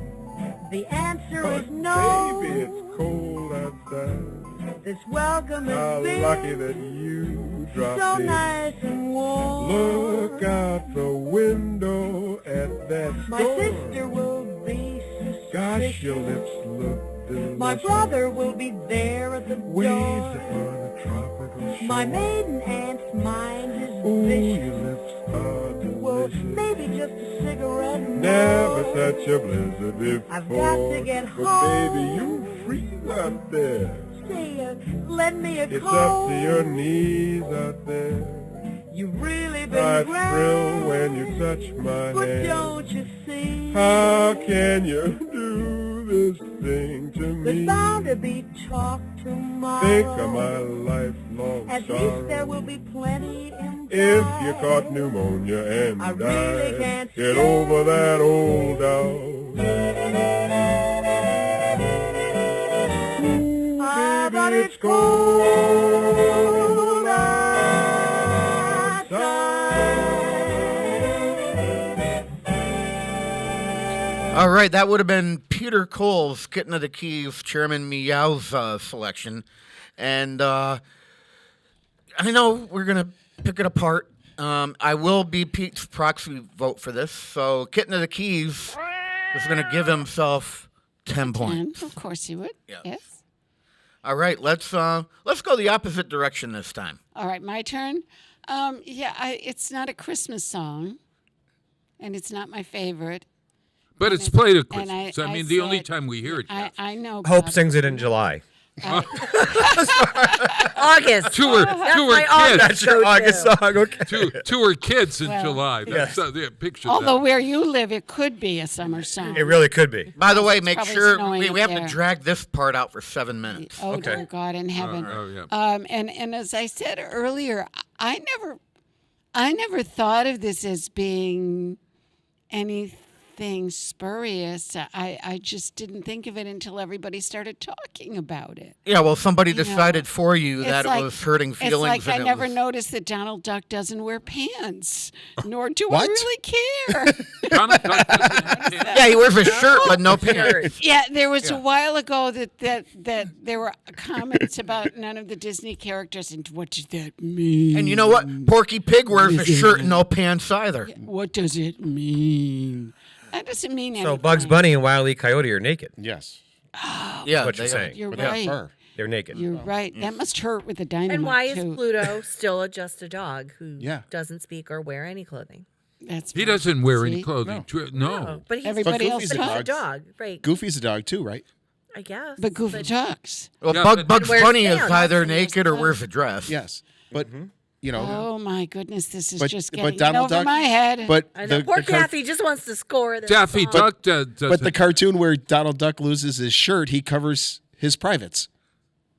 The answer But is no. baby, it's cold outside. This welcome How has been lucky that you dropped so in. nice and warm. Look out the window at that storm. My sister will be Gosh, suspicious. your lips look delicious. My brother will be there at the Waves door. upon a tropical shore. My maiden aunt's mind is Ooh, vicious. your lips are Well, delicious. maybe just a cigarette more. Never such a blizzard before. I've got to get But home. baby, you freeze out there. Say, lend me a It's coat. up to your knees out there. You've really been I grand. thrill when you touch my But hand. don't you see? How can you do this thing to There's me? bound to be talk tomorrow. Think of my lifelong At sorrow. least there will be plenty in If time. you caught pneumonia and I really died, can't get stay. over that old doubt. Ah, but Baby, it's cold outside. All right, that would have been Peter Cole's Kitten of the Keys, Chairman Meow's selection. And I know we're going to pick it apart. I will be Pete's proxy vote for this. So Kitten of the Keys is going to give himself 10 points. And of course he would. Yeah. Yes. All right, let's go the opposite direction this time. All right, my turn. It's not a Christmas song, and it's not my favorite. But it's played at And Christmas. I I mean, the only said- time we hear it. I know. Hope Bob. sings it in July. August. To her That's kids. my August That's your go-to. August song, okay. To her kids in Well, July. That's picture Although that. where you live, it could be a summer song. It really could be. By the way, make probably sure snowing we have there. to drag this part out for 7 minutes. Oh, Okay. dear God in heaven. Oh, yeah. And as I said earlier, I never thought of this as being anything anything spurious. I just didn't think of it until everybody started talking about it. Yeah, well, somebody You know, decided for you It's that like- it was hurting It's feelings. like I and it never was- noticed that Donald Duck doesn't wear pants, nor do I What? really care. Donald Duck doesn't- Yeah, he wears a shirt but no pants. Yeah, there was a while ago that there were comments about none of the Disney characters, and what does that mean? And you know what? Porky Pig wears a shirt and no pants either. What does it mean? That doesn't mean anything. So Bugs Bunny and Wile E. Coyote are naked. Yes. Yeah, That's what they you're are. saying. You're But they have right. fur. They're naked. You're right. That must hurt with the dynamite. And why is too. Pluto still just a dog who Yeah. doesn't speak or wear any clothing? That's He right. doesn't wear any See? clothing. No. Oh, but he's, Everybody But else Goofy's a but he's a dog. dog, right? Goofy's a dog too, right? I guess. But Goofy talks. Well, Yeah, but- Bugs wears Bunny is pants. either And wears naked or clothes. wears a dress. Yes. But you know, Oh my goodness, this is but just but getting Donald over Duck. my head. But I know. the, Poor the car- Daffy just wants to score. This Daffy song. Duck doesn't. but the cartoon where Donald Duck loses his shirt, he covers his privates.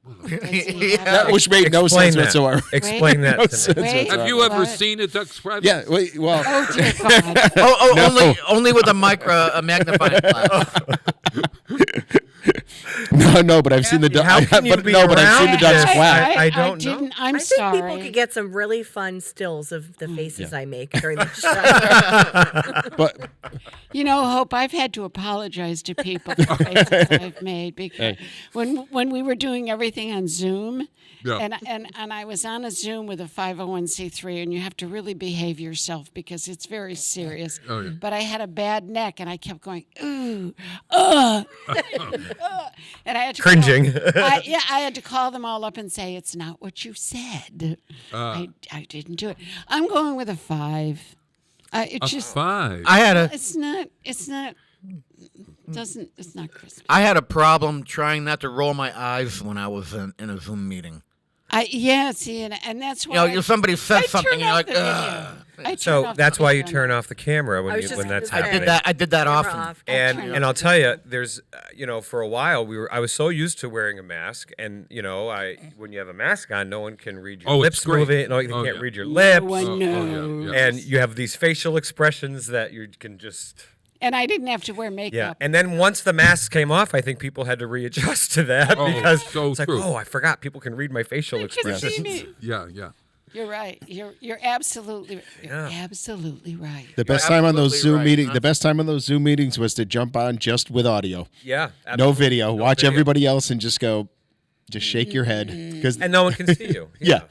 Which made no Explain sense that. whatother. Explain that No to me. sense Wait. Have you whatsoever. ever What? seen a duck's private? Yeah. Wait. Well. Oh dear God! Oh, only with a magnifying glass. No. But I've seen the duck. How can you But be no. But I've seen the around duck's this? flat. I don't know. didn't. I'm I think sorry. people could get some really fun stills of the faces I make during the show. But You know, Hope, I've had to apologize to people for faces I've made because when we were doing everything on Zoom, Yeah. and I was on a Zoom with a 501c3, and you have to really behave yourself because it's very serious. Oh, yeah. But I had a bad neck, and I kept going, ooh, and I had to Cringing. I had to call them all up and say, it's not what you said. I didn't do it. I'm going with a 5. It A just 5. I had a it's not it's not Christmas. I had a problem trying not to roll my eyes when I was in a Zoom meeting. See, and that's why You know, somebody said I something, turn you're off like, the video. ugh. I turn So off that's the why you video. turn off the camera when I was you just when gonna that's say. happening. I did that Camera often. off. And I'll tell you, there's for a while I was so used to wearing a mask, and when you have a mask on, no one can read your Oh, it's lips great. moving. No, you Oh, can't yeah. read your lips, No one Oh, knows. yeah. and you have these facial expressions that you can just. And I didn't have to wear Yeah, makeup. and then once the masks came off, I think people had to readjust to that Oh, because so it's like, true. oh, I forgot people can read my facial They can see expressions. me. Yeah. You're right. You're absolutely absolutely right. the best time on those absolutely Zoom right, meetings, huh? the best time on those Zoom meetings was to jump on just with audio, Yeah, no absolutely. video. Watch video. everybody else and just shake your head because and no one can see you. yeah.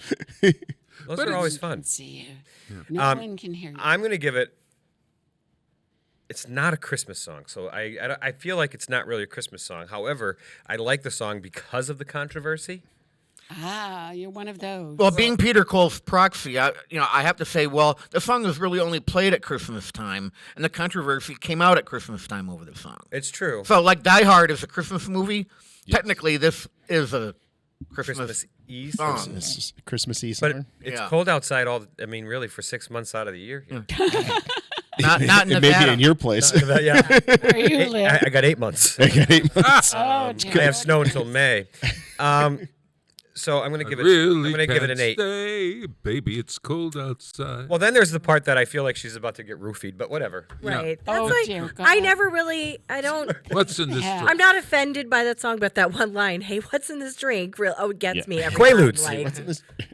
Those are always fun. See you. No one can hear you. I'm going to give it. It's not a Christmas song, so I feel like it's not really a Christmas song. However, I like the song because of the controversy. You're one of those. Well, being Peter Cole's proxy, I have to say, well, the song is really only played at Christmas time, and the controversy came out at Christmas time over the song. It's true. So, like Die Hard is a Christmas movie. Technically, this is a Christmas Eve song. Christmassy But song. it's Yeah. cold outside really for 6 months out of the year. Not in It may Nevada. be in your place. Yeah. Where you live. I got 8 months. Oh, I dear. have snow until May. So I'm going to give it. Really I'm going to give it an 8. Stay, baby, it's cold outside. Well, then there's the part that I feel like she's about to get roofied, but whatever. Right. That's Oh, like dear God. I never really I don't What's in this Yeah. drink? I'm not offended by that song, but that one line, "Hey, what's in this drink?" It gets me every Quaaludes. time. Like,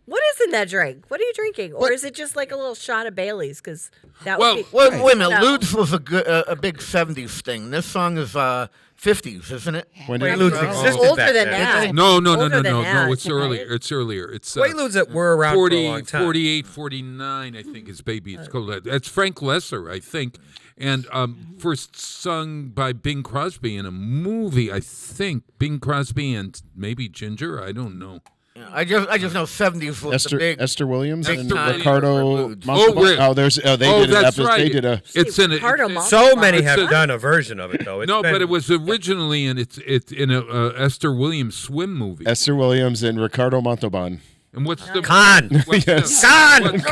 what is in that drink? What are you drinking? Or is it just like a little shot of Bailey's? Because that Well, would be. Wait a minute. No. Ludes was a big 70s thing. This song is 50s, isn't it? When did Quaaludes it- existed Older back than then. that. No, Older than that, It's right? earlier. It's earlier. It's Quaaludes that were around for a 40, long time. 48, 49, I think is Baby It's Cold. That's Frank Lesser, I think. And first sung by Bing Crosby in a movie, I think. Bing Crosby and maybe Ginger, I don't know. I just know 70s was the big. Esther Williams and Esther Williams Ricardo. for Ludes. Montalban. Oh, They oh, did that's right. They did a. It's in Ricardo it. Montalban. So many have It's a- done a version of it, though. It's No, been- but it was originally in a Esther Williams swim movie. Esther Williams and Ricardo Montalban. And what's the Con. What's Yes. Con.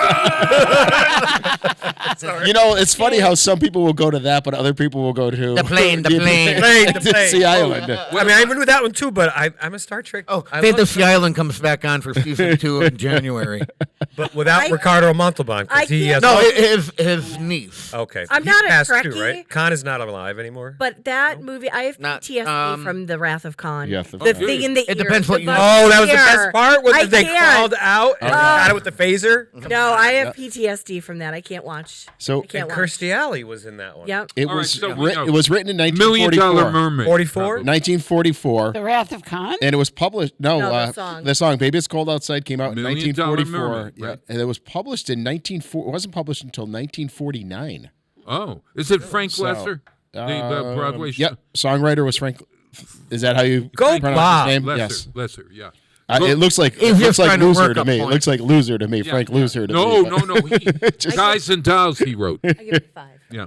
You know, it's funny how some people will go to that, but other people will go to The plane. Sea Island. I mean, I even do that one too, but I'm a Star Trek. Oh, I Fate love of Sea Island comes back on for season 2 in January. but without Ricardo Montalban. 'Cause he has No, his niece. Okay. I'm He's not a passed too, Trekkie. right? Khan is not alive anymore. But that movie, I have Not, PTSD from the Wrath of Khan. Yeah, the okay. thing in the ear. It depends what the you- bug Oh, that was the ear. best part when I they can't. crawled out and got it with the phaser. No, I have PTSD from that. I can't watch. So I can't And watch. Kirstie Alley was in that one. Yep. it All right, was so we know. it was written in $1 1944. Million Mermaid? 44? 1944. The Wrath of Khan? And it was published. No, No, the song. the song "Baby It's Cold Outside" came out in $1 Million 1944. Mermaid, Yeah, right. and it was published in 1940. It wasn't published until 1949. Oh, is it Frank So, Lesser? The Broadway show? Yep, songwriter was Frank. Is that how you Go pronounce Bob. his name? Lesser, Yes. Lesser, yeah. It looks like He's just trying to loser work to up me. It points. looks like loser to me. Yeah, Frank yeah. loser to No, me. no, no. Guys and Dolls he wrote. I give it 5. Yeah.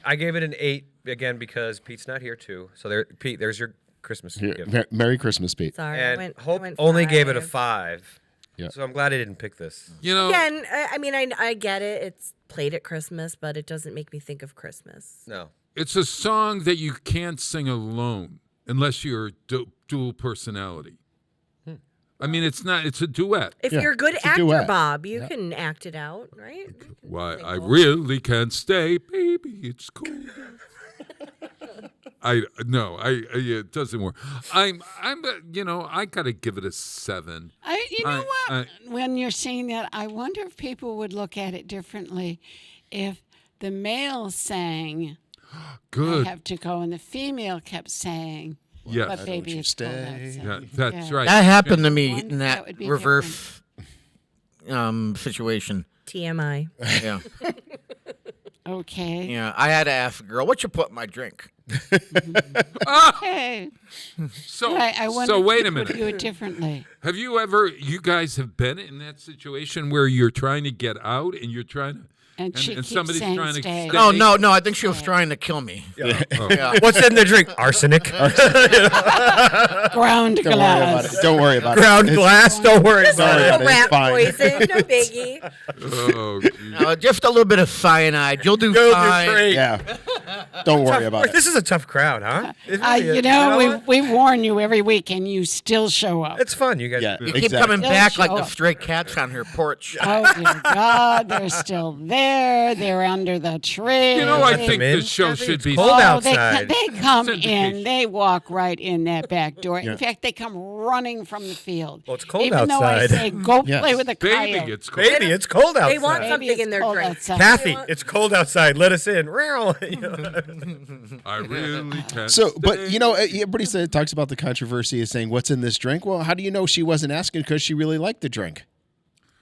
I gave it an 8 again because Pete's not here too. So there, Pete, there's your Christmas Here, gift. Merry Christmas, Pete. Sorry, I And went, I Hope went only 5. gave it a 5. Yeah. So I'm glad I didn't pick this. You know, Again, I mean, I get it. It's played at Christmas, but it doesn't make me think of Christmas. No. it's a song that you can't sing alone unless you're dual personality. I mean, it's a duet. If Yeah, you're a good it's a actor, duet. Bob, you can act it out, right? You can Why sing I both. really can't stay, baby. It's cool. It doesn't work. I gotta give it a 7. You know what? I- When you're saying that, I wonder if people would look at it differently if the male sang, Good. I have to go, and the female kept saying, Yes. but baby, you it's cold stay? outside. Yeah, that's right. That happened to me Wonder in that that would be reverse situation. TMI. Yeah. Okay. Yeah. I had to ask a girl, what you put in my drink? Okay. So, I wonder so if wait a people would minute. do it differently. Have you guys have been in that situation where you're trying to get out and you're trying to, And she keeps somebody's saying trying to stay. stay? No. I think she was trying to kill me. Oh. Yeah. What's in the drink? Arsenic. Ground Don't worry about glass. it. Don't worry about Ground it. glass. Don't worry Don't worry about about it. it. It's Rat fine. poison, no biggie. Oh, geez. Just a little bit of cyanide. You'll do You'll do fine. great. Yeah. Don't worry about it. This is a tough crowd, huh? It really is. You know, what? we warn you every week, and you still show up. It's fun. You guys. Yeah. You keep Exactly. coming They'll back like show the up. stray cats on her porch. Oh dear God, they're still there. They're under the tree. You know, I Let think them in. this show should be. cold Oh, outside. they come Syndication. in. They walk right in that back door. Yeah. In fact, they come running from the field. Well, it's cold Even though I outside. say go Yes. play with a Baby, coyote. it's cold. Baby, it's cold outside. They want Maybe something it's in their cold drink. outside. Kathy, it's cold outside. Let us in. I really can't. So, but stay. you know, everybody talks about the controversy of saying, "What's in this drink?" Well, how do you know she wasn't asking because she really liked the drink?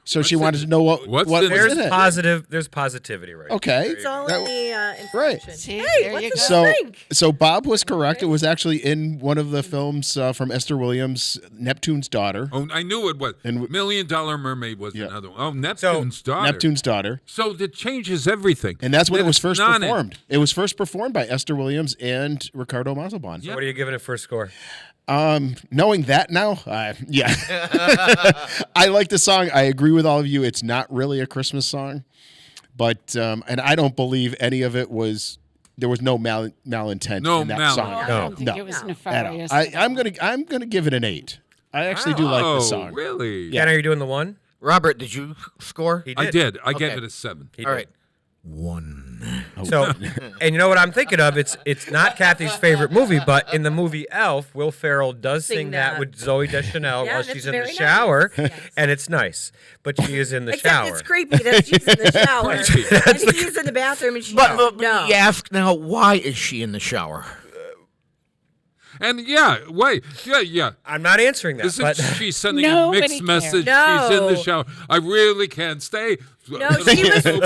So she wanted to know what what's what in was it? in it. There's positivity right Okay. It's all That- in the Right. information. See, Hey, there what's you in go. the So, drink? so Bob was correct. It was actually in one of the films from Esther Williams, Neptune's Daughter. Oh, I knew it was. And $1 Million Mermaid was Yeah. another one. Oh, Neptune's daughter. Neptune's Daughter. So that changes everything. And that's when it was it's first not in. performed. It was first performed by Esther Williams and Ricardo Montalban. Yeah. What are you giving it for a score? Knowing that now, yeah. I like the song. I agree with all of you. It's not really a Christmas song, but and I don't believe any of it was. There was no malintent No in that malice. song. I at don't all. think No, it was at all. nefarious. I'm gonna give it an 8. I actually do like Oh, the song. really? Ken, are you doing the one? Robert, did you score? He I did. I Okay. gave it a 7. He All did. right. 1. So, and you know what I'm thinking of? It's not Kathy's favorite movie, but in the movie Elf, Will Ferrell does sing that with Zoe Deschanel Yeah, while that's she's in the very nice. shower, Yes. and it's nice. But she is in the Except shower. it's creepy that she's in the shower. and he's in the bathroom and she's But no. you ask now, why is she in the shower? And yeah, wait. Yeah. I'm not answering that. Isn't But she sending a Nobody mixed cares. message? No. She's in the shower. I really can't stay. No,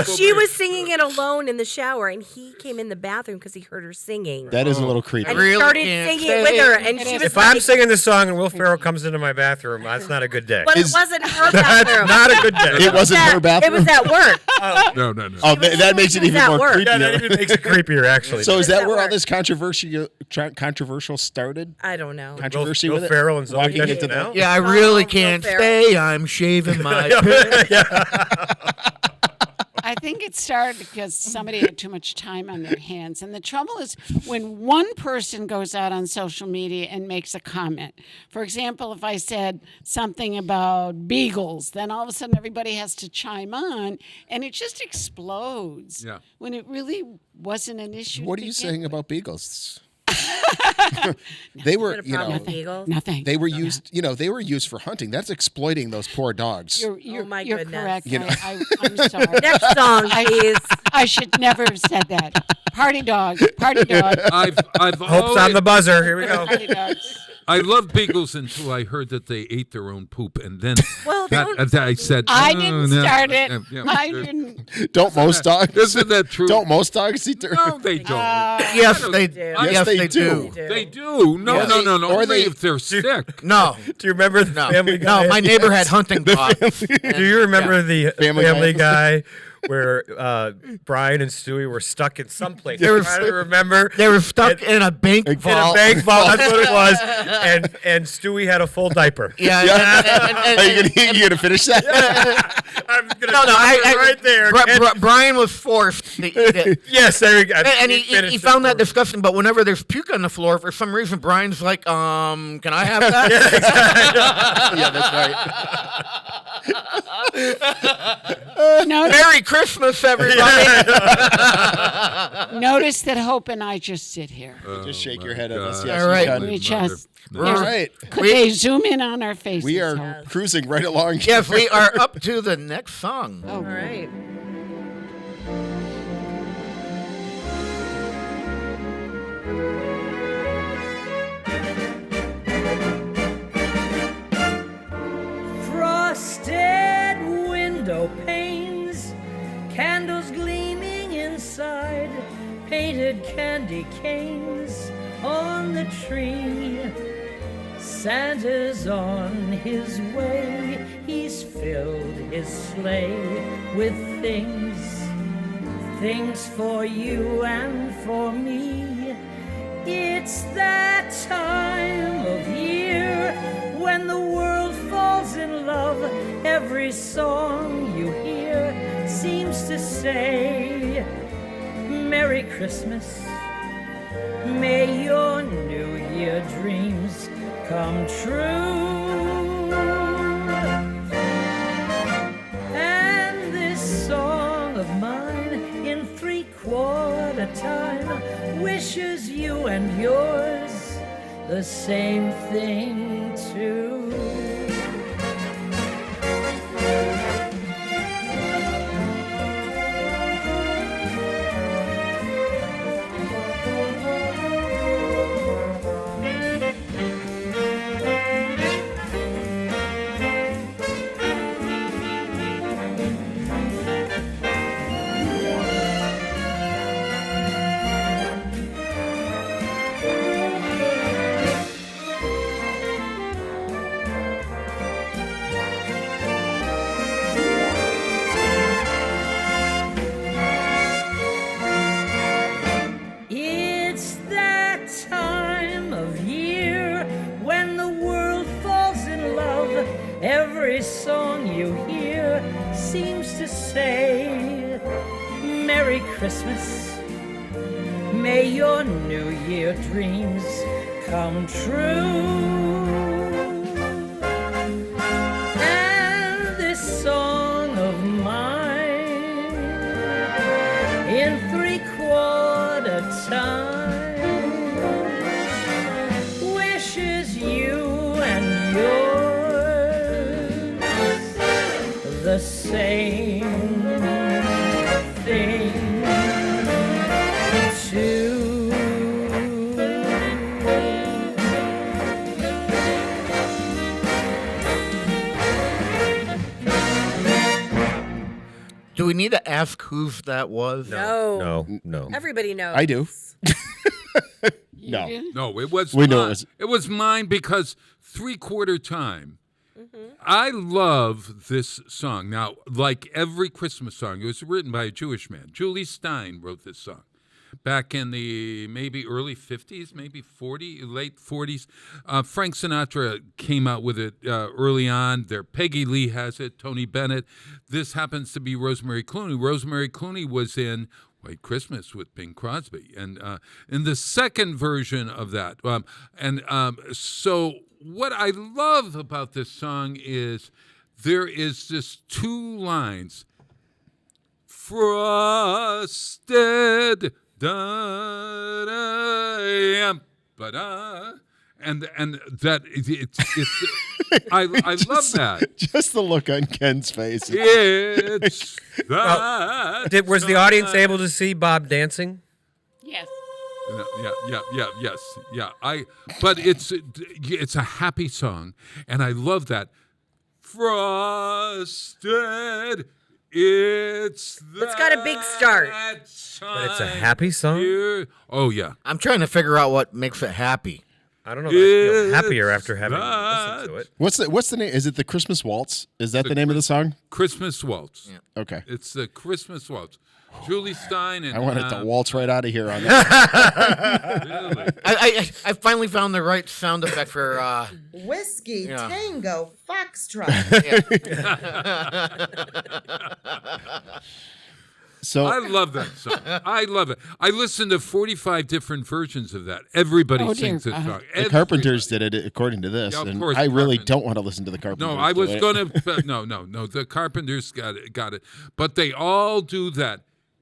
she was singing it alone in the shower, and he came in the bathroom because he heard her singing. That is a little creepy. And he started singing it with her, and she was If I'm singing this song and Will Ferrell comes into my bathroom, that's not a good day. But it wasn't her bathroom. Not a good day. It wasn't her bathroom? It was at work. No. Oh, that makes it even at more work. creepy. Yeah, that even makes it creepier, actually. So is that where all work. this controversial started? I don't know. Controversy Will with it? Ferrell and Zooey Walking into Deschanel? the Yeah, I really can't stay. I'm shaving my. I think it started because somebody had too much time on their hands. And the trouble is when one person goes out on social media and makes a comment. For example, if I said something about beagles, then all of a sudden everybody has to chime on, and it just explodes. Yeah. When it really wasn't an issue. What to are you begin saying with. about beagles? They were, Nothing. they were used, they were used for hunting. That's exploiting those poor dogs. You're my you're goodness. correct. You know. I'm sorry. Next song, please. I should never have said that. Party dog. Party dog. I've Hope's on always, the buzzer. Here we go. Party dogs. I loved beagles until I heard that they ate their own poop, and then Well, I said, I "Oh, didn't no." start it. Yeah, I yeah. didn't. Don't most dogs? Isn't that true? Don't most dogs eat their? No, they don't. Yes, they do. Yes, they do. They do. No, Yeah, no, they- no, no. or Only they- if they're sick. No, Do you remember the no, Family Guy? no. My neighbor had hunting dogs. Do you remember the Family Family Guy. Guy where Brian and Stewie were stuck in some place? They were- I'm trying to remember. They were stuck And- in a bank in a vault. bank vault. That's what it was. And Stewie had a full diaper. Yeah. Are you gonna finish that? I'm gonna No, stop it right there. Brian was forced to eat it. Yes, there we go. And finished he it found that for- disgusting, but whenever there's puke on the floor, for some reason, Brian's like, can I have that? Yeah, that's right. Merry Christmas, everybody. Notice that Hope and I just sit here. Just shake your head at us. God. Yes, All you right. can. We just. All right. Could they zoom in on our faces? We are Hope? cruising right along. Yes, we are up to the next song. Oh, All right. Frosted window panes, candles gleaming inside, painted candy canes on the tree. Santa's on his way, he's filled his sleigh with things for you and for me. It's that time of year when the world falls in love. Every song you hear seems to say, Merry Christmas, may your New Year dreams come true. And this song of mine in 3/4 time wishes you and yours the same thing too. It's that time of year when the world falls in love. Every song you hear seems to say, Merry Christmas, may your New Year dreams come true. And this song of mine in 3/4 time wishes you and yours the same thing too. Do we need to ask whose that was? No. No. Everybody knows. I do. No. No, it was We know mine. it was- It was mine because 3/4 time. I love this song. Now, like every Christmas song, it was written by a Jewish man. Julie Stein wrote this song back in the maybe early 50s, maybe late 40s. Frank Sinatra came out with it early on. Peggy Lee has it, Tony Bennett. This happens to be Rosemary Clooney. Rosemary Clooney was in White Christmas with Bing Crosby, and in the second version of that. So what I love about this song is there is just 2 lines. Frosted, and that it's I love that. Just the look on Ken's face. It's that. Was the audience able to see Bob dancing? Yes. Yeah. But it's a happy song, and I love that. Frosted, it's got a big start. But it's a happy song? Oh yeah. I'm trying to figure out what makes it happy. I don't know. I feel happier after having listened to it. What's the name? Is it the Christmas Waltz? Is that the name of the song? Christmas Waltz. Yeah. Okay. It's the Christmas Waltz. Julie Stein and I wanted to waltz right out of here on that. Really? I finally found the right sound effect for. Whiskey, Yeah. Tango, Foxtrot. So I love that song. I love it. I listened to 45 different versions of that. Everybody Oh, sings dear. this song. the Carpenters did it according to this, Yeah, of and course, I really Carpenters. don't want to listen to the Carpenters. No, I do was it. gonna. No. The Carpenters got it. But they all do that.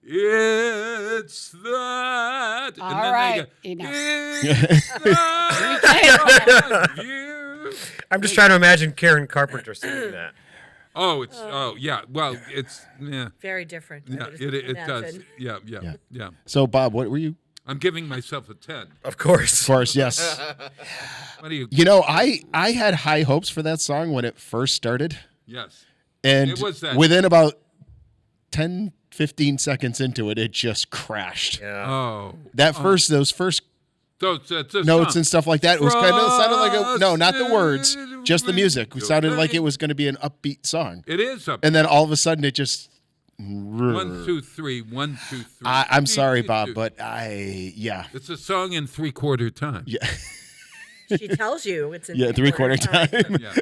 It's that. And All then right, they go, enough. It's that. You. I'm just trying to imagine Karen Carpenter singing that. Oh, yeah. Well, it's Very different. I yeah. would It does. imagine. Yeah. So, Bob, what were you? I'm giving myself a 10. Of course. Of course, yes. What do you? You know, I had high hopes for that song when it first started, Yes. and It was that- within about 10, 15 seconds into it, it just crashed. Yeah. Those Oh. first That's a notes song. and stuff like that, it was kind of sounded like not the words, just the music. It sounded like it was going to be an upbeat song, It is up. and then all of a sudden it just. 1, 2, 3. 1, 2, 3. I'm sorry, Bob, but yeah. It's a song in 3/4 time. Yeah. She tells you it's in Yeah, 3/4 time. Yeah.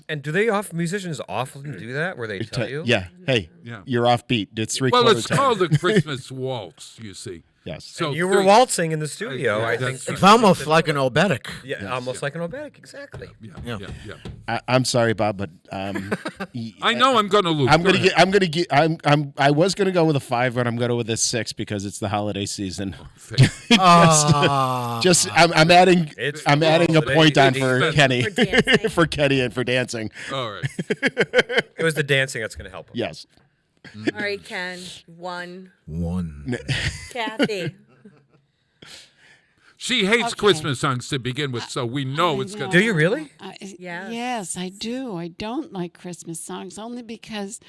And do musicians often do that where they tell you? Yeah. Hey, Yeah. you're off beat. It's 3/4 Well, it's time. called the Christmas Waltz. You see. Yes. So You were waltzing in the studio, I think. It's almost like an obetic. Yeah, almost like an obetic, exactly. Yeah. I'm sorry, Bob, but I know I'm going to lose. I was gonna go with a 5, but I'm gonna go with a 6 because it's the holiday season. I'm adding It's a point on for expensive. Kenny, For dancing. for Kenny, and for dancing. All right. It was the dancing that's going to help him. Yes. All right, Ken. 1. One. Kathy. She hates Okay. Christmas songs to begin with, so we know it's going Do you really? Yes. Yes, I do. I don't like Christmas songs only because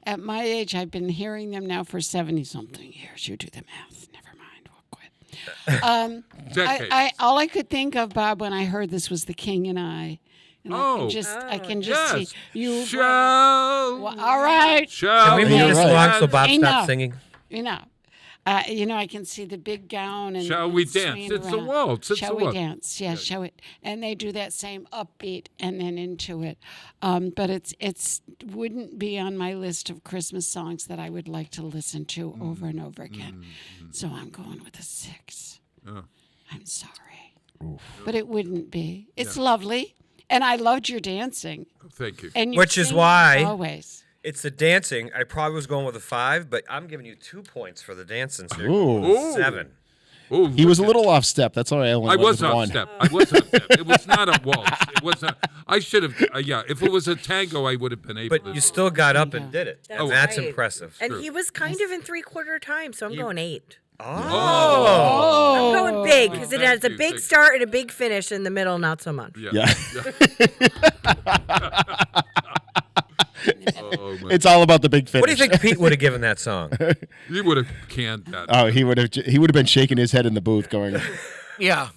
at my age I've been hearing them now for 70-something years. You do the math. Never mind. We'll quit. Decades. All I could think of, Bob, when I heard this was The King and I. And I can just yes. see you. Shall Well, all right. Shall Can we move this right. along so Bob Enough. stops singing? I can see the big gown and Shall we swinging dance? It's a around. waltz. It's Shall a we waltz. dance? Yeah, shall we? And they do that same upbeat and then into it. But it's wouldn't be on my list of Christmas songs that I would like to listen to over and over again. So I'm going with a 6. Oh. I'm sorry, but it wouldn't be. It's lovely, and I loved your dancing. Thank you. And Which is singing why- always. It's the dancing. I probably was going with a 5, but I'm giving you 2 points for the dancing. So you're Ooh. going with 7. Oh, He was a little off step. That's why I only I went was with off 1. step. I was off step. It was not a waltz. It was a. I should have. If it was a tango, I would have been able. But to you still got up and did it. That's And that's right. impressive. And True. he was kind of in 3/4 time, so I'm going 8. Oh. I'm going big because it Thank has a you, big thank you. start and a big finish. In the middle, not so much. Yeah. Oh my It's all about the big finish. What do you think Pete would have given that song? He would have canned that. Oh, he would have been shaking his head in the booth, going, Yeah.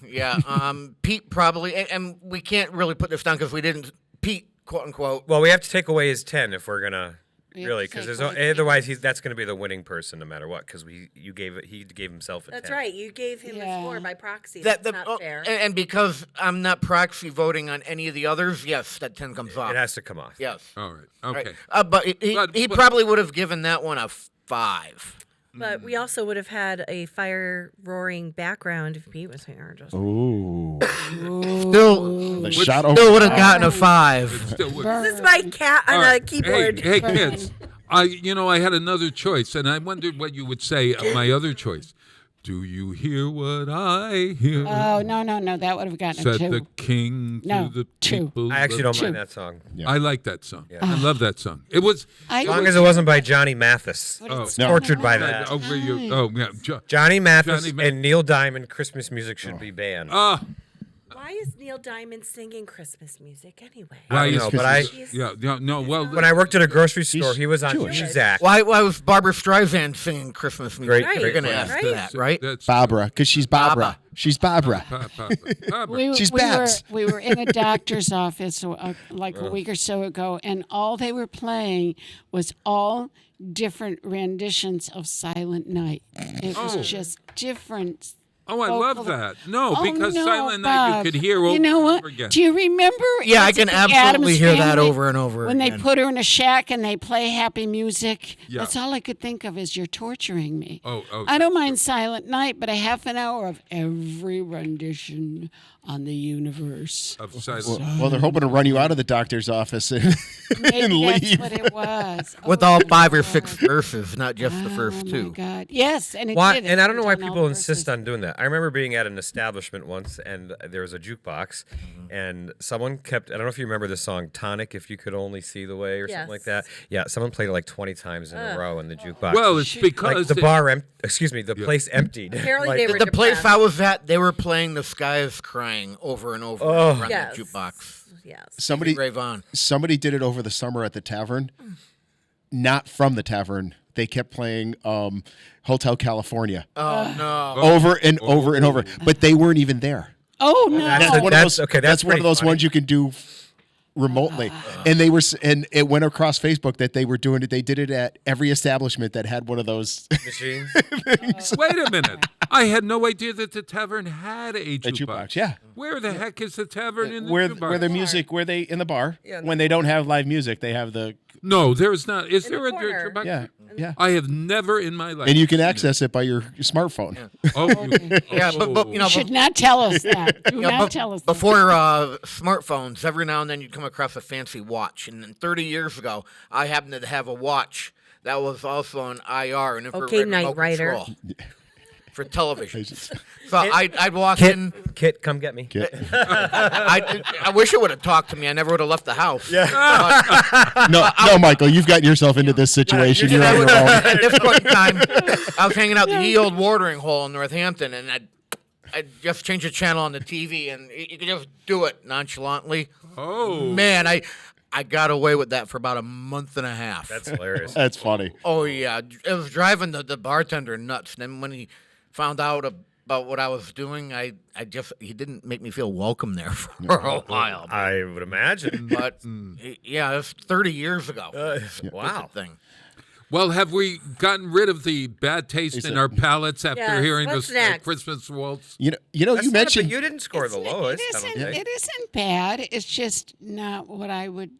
Pete probably, and we can't really put this down because we didn't. Pete, quote unquote. Well, we have to take away his 10 if we're gonna have really, to because take there's away otherwise that's gonna be the winning person no matter what. Because he gave himself a 10. That's right. You gave him a score by proxy. That's That's not fair. And because I'm not proxy voting on any of the others, yes, that 10 comes off. It has to come off. Yes. All right. Okay. But he probably would have given that one a 5. But we also would have had a fire roaring background if Pete was here. Just "Ooh." Still, The shot still over. would have gotten a 5. Still would- This is my cat on All a right. keyboard. Hey, kids. I had another choice, and I wondered what you would say of my other choice. Do you hear what I hear? Oh, no. That would have gotten a Said 2. the king No, to the 2. people. I actually don't Two. mind that song. I like that song. I love that song. It was. As long as it wasn't by Johnny Mathis. Oh, Tortured by that. Over your, oh, yeah. Johnny Mathis Johnny Ma- and Neil Diamond, Christmas music should be banned. Why is Neil Diamond singing Christmas music anyway? I don't know, but well, when I worked at a grocery store, he was on Jewish. Muzak. Why was Barbara Streisand singing Christmas music? Great, You're going to ask right. that, right? Barbara, because she's Barbara. She's Barbara. She's we Babs. were in a doctor's office like a week or so ago, and all they were playing was all different renditions of Silent Night. It was just different. Oh, I love vocal- that. No, Oh, because no, Silent Night Bob. you could hear over You know and what? over again. Do you remember? Yeah, I was can it the absolutely Addams hear that Family over and over when again. they put her in a shack and they play happy music. Yeah. That's all I could think of is you're torturing me. Oh, I don't mind Silent Night, but a half an hour of every rendition on the universe. Of Silent Well, they're hoping to run you out of the doctor's office and Maybe that's leave. what it was. With Oh, all my 5 or God. 6 verses, not just the first Oh, 2. my God. Yes, and it Why, did. and I don't know why done all people the insist verses. on doing that. I remember being at an establishment once, and there was a jukebox, and someone kept. I don't know if you remember the song "Tonic," if you could only see the way, or something like that. Yeah, someone played it like 20 times in a row in the jukebox. Well, it's because like the bar, the place emptied. Apparently Like, they were The place depressed. I was at, they were playing "The Sky Is Crying" over and over around Yes. the jukebox. Yes. Somebody did it over the summer at the tavern. Not from the tavern. They kept playing Hotel California Oh, no. over and over and over, but they weren't even there. Oh no! That's one of those. That's one of those ones you can do remotely. And they were, and it went across Facebook that they were doing it. They did it at every establishment that had one of those machines. Wait a minute. I had no idea that the tavern had a jukebox. Yeah. Where the heck is the tavern in the where jukebox? the music, where they in the bar when they don't have live music, they have the. No, there's not. Is In there the a corner. jukebox? Yeah, yeah. I have never in my life. And you can seen access it by your smartphone. it. Oh, Yeah, but you know, You should not tell us that. Do Yeah, not tell us that. before smartphones, every now and then you'd come across a fancy watch. And then 30 years ago, I happened to have a watch that was also an IR, an infrared Okay, Knight remote Rider. control for television. So I'd walk in. Kit, come get me. I wish it would have talked to me. I never would have left the house. No, Michael, you've gotten yourself into this situation. You're on your own. At this point in time, I was hanging out the ye old watering hole in Northampton, and I'd just change the channel on the TV, and you could just do it nonchalantly. Oh. Man, I got away with that for about a month and a half. That's hilarious. That's funny. Oh, yeah. It was driving the bartender nuts. And then when he found out about what I was doing, he didn't make me feel welcome there for a while. I would imagine. But, yeah, it was 30 years ago. Wow. Thing. Well, have we gotten rid of the bad taste in our palates after Yes, hearing what's this next? Christmas waltz? You know, That's you not a- mentioned you didn't score the lowest. I don't think. It isn't bad. It's just not what I would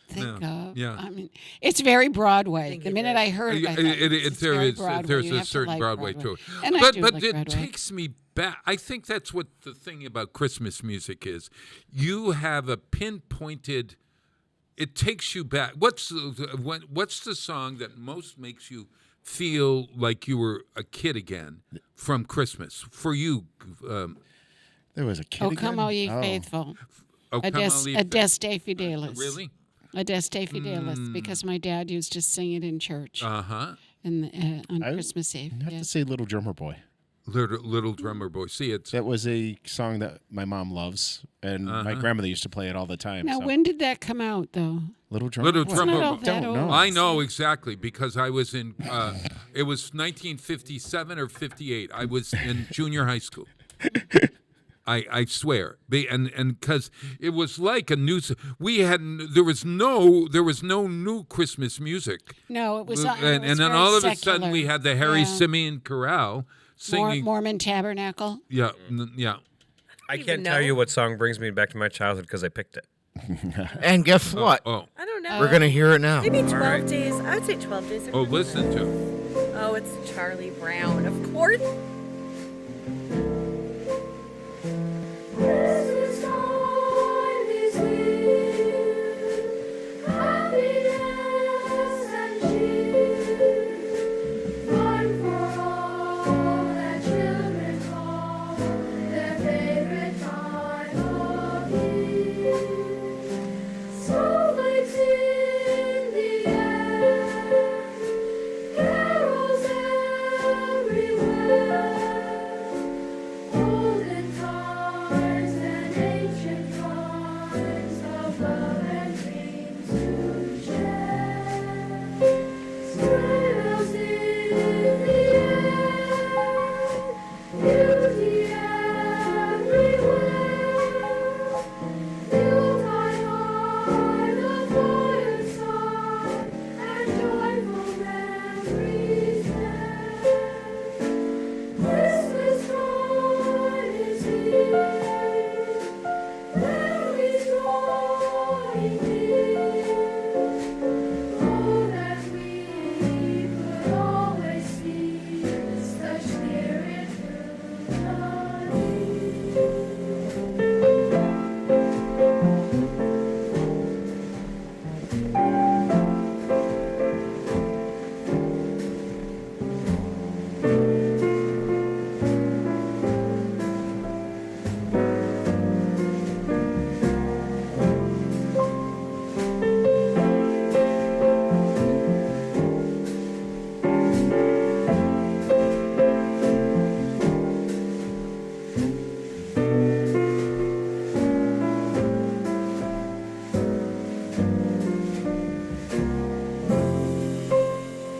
think Yeah, of. yeah. I mean, it's very Broadway. The minute I heard it, I thought, it's very Broadway. There's You a have to certain like Broadway to it. And I But do like it Broadway. takes me back. I think that's what the thing about Christmas music is. You have a pinpointed. It takes you back. What's the song that most makes you feel like you were a kid again from Christmas for you? there was a kid. Oh, come again? all ye Oh. faithful. Oh, come all ye Adeste Fidelis. Really? Adeste Fidelis, because my dad used to sing it in church Uh huh. on I Christmas Eve. You have Yes. to say Little Drummer Boy. Little Drummer Boy. See, it's That was a song that my mom loves, and my grandmother used to play it all the time. Now, so. when did that come out, though? Little Little Boy. Drummer all Boy. that Don't old. know. I know exactly because I was in. It was 1957 or 58. I was in junior high school. I swear, and because it was like a new. There was no new Christmas music. No, it was. And then very all of a secular. sudden we had the Harry Yeah. Simeon Chorale singing. Mormon Tabernacle. Yeah, yeah. I even can't tell know. you what song brings me back to my childhood because I picked it. And guess what? Oh, I don't know. We're gonna hear it now. Maybe 12 right. days. I would say 12 days. of oh, Christmas. listen to it. Oh, it's Charlie Brown, of course. Christmas time is here, happiness and cheer, fun for all that children call their favorite time of year. Snowflakes in the air, carols everywhere. Olden times and ancient times of love and dreams to share. Sleigh bells in the air, beauty everywhere. Yuletide by the fireside and joyful memories there. Christmas time is here, memories drawing near. Oh, that we could always see such spirit through the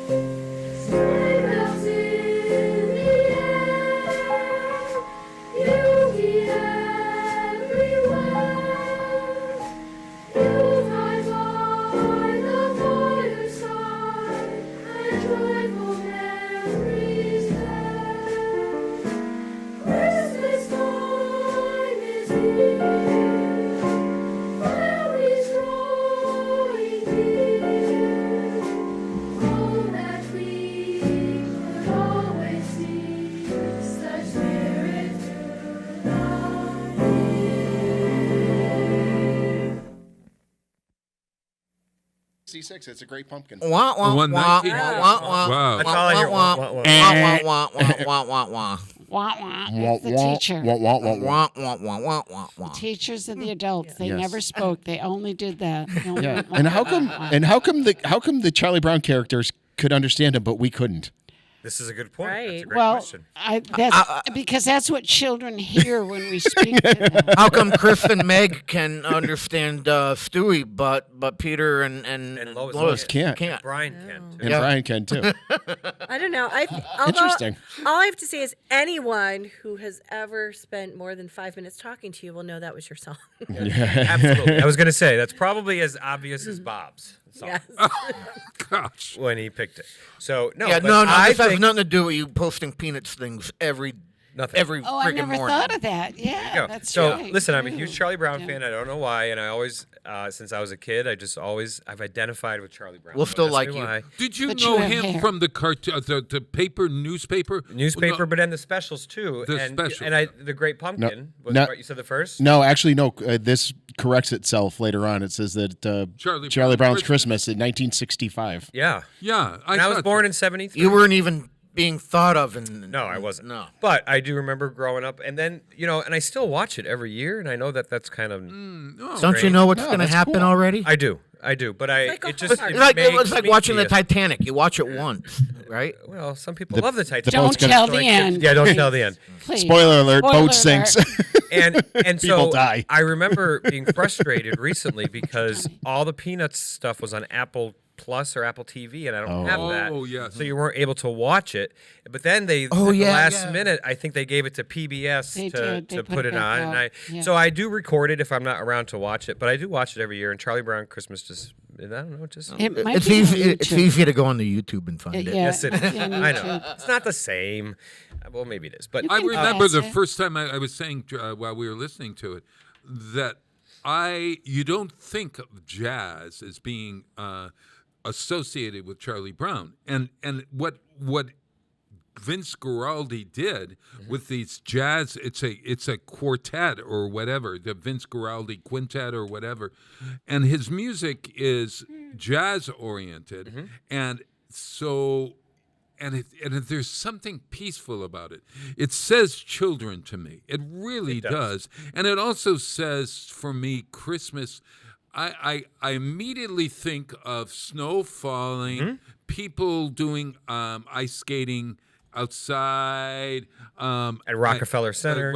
Sleigh bells in the air, beauty everywhere. Yuletide by the fireside and joyful memories there. Christmas time is here, memories drawing near. Oh, that we could always see such spirit through the year. C6, it's a great pumpkin. Wah, wah, One wah, nineteen- wah, wah, Wow. That's all I hear. wah, Wah, wah, wah. wah, wah, wah, wah, wah. Wah, wah. It's the teacher. Wah, wah, wah, wah, wah, wah. Teachers and the adults. They Yes. never spoke. They only did that. They only Yeah. went, And how wah, come wah, wah. how come the Charlie Brown characters could understand him, but we couldn't? This is a good point. That's a Right. great Well, question. because that's what children hear when we speak to them. How come Chris and Meg can understand Stewie, but Peter and Lois Lois can't. Brian can too. And Yeah. Brian can too. I don't know. Interesting. All I have to say is anyone who has ever spent more than 5 minutes talking to you will know that was your song. Absolutely. I was going to say that's probably as obvious as Bob's song Yes. Gosh. when he picked it. So no, Yeah, but no, I this has think nothing to do with you posting Peanuts things every nothing. every Oh, I friggin' never morning. thought of that. Yeah, Go. that's so right. listen, I'm a True. huge Charlie Brown Yeah. fan. I don't know why, and I always, since I was a kid, I've identified with Charlie Brown. We'll still Don't ask like me you. why. Did you But you know have him hair. from the cartoon, the paper newspaper? Newspaper, No, but then the specials too. The and, special. and the Great Pumpkin was no. what you said the first. No, actually, no. This corrects itself later on. It says that Charlie Brown's Brown Christmas in 1965. Yeah, yeah, and I was thought born that. in '73. You weren't even being thought of in. No, I wasn't. No. But I do remember growing up, and then and I still watch it every year, and I know that that's kind of. Don't you know what's No, going to that's happen cool. already? I do, but like a it just Hallmark. it It's makes like me watching the feel- Titanic. You watch it once. right? Well, some people love the Titanic. Don't tell the end. Yeah, don't tell the end. Please. Spoiler alert, Spoiler boat alert. sinks. And People so die. I remember being frustrated recently because all the Peanuts stuff was on Apple Plus or Apple TV, and I don't have that. Oh, yes. So you weren't able to watch it. But then they, at the last minute, I think they gave it to PBS They to did. They put put it it back on. out. Yeah. So I do record it if I'm not around to watch it, but I do watch it every year. And Charlie Brown Christmas just, I don't know, just. It might It's be on easy. It's YouTube. easy to go on the YouTube and find it. Yeah. Yes, it is. it's on I know. YouTube. It's not the same. Well, maybe it is. But I can remember pass the it. first time I was saying while we were listening to it that you don't think of jazz as being associated with Charlie Brown, and what Vince Guaraldi did with these jazz, it's a quartet or whatever, the Vince Guaraldi quintet or whatever, and his music is jazz oriented, and so. And there's something peaceful about it. It says children to me. It really does. And it also says, for me, Christmas. I immediately think of snow falling, people doing ice skating outside. at Rockefeller Center.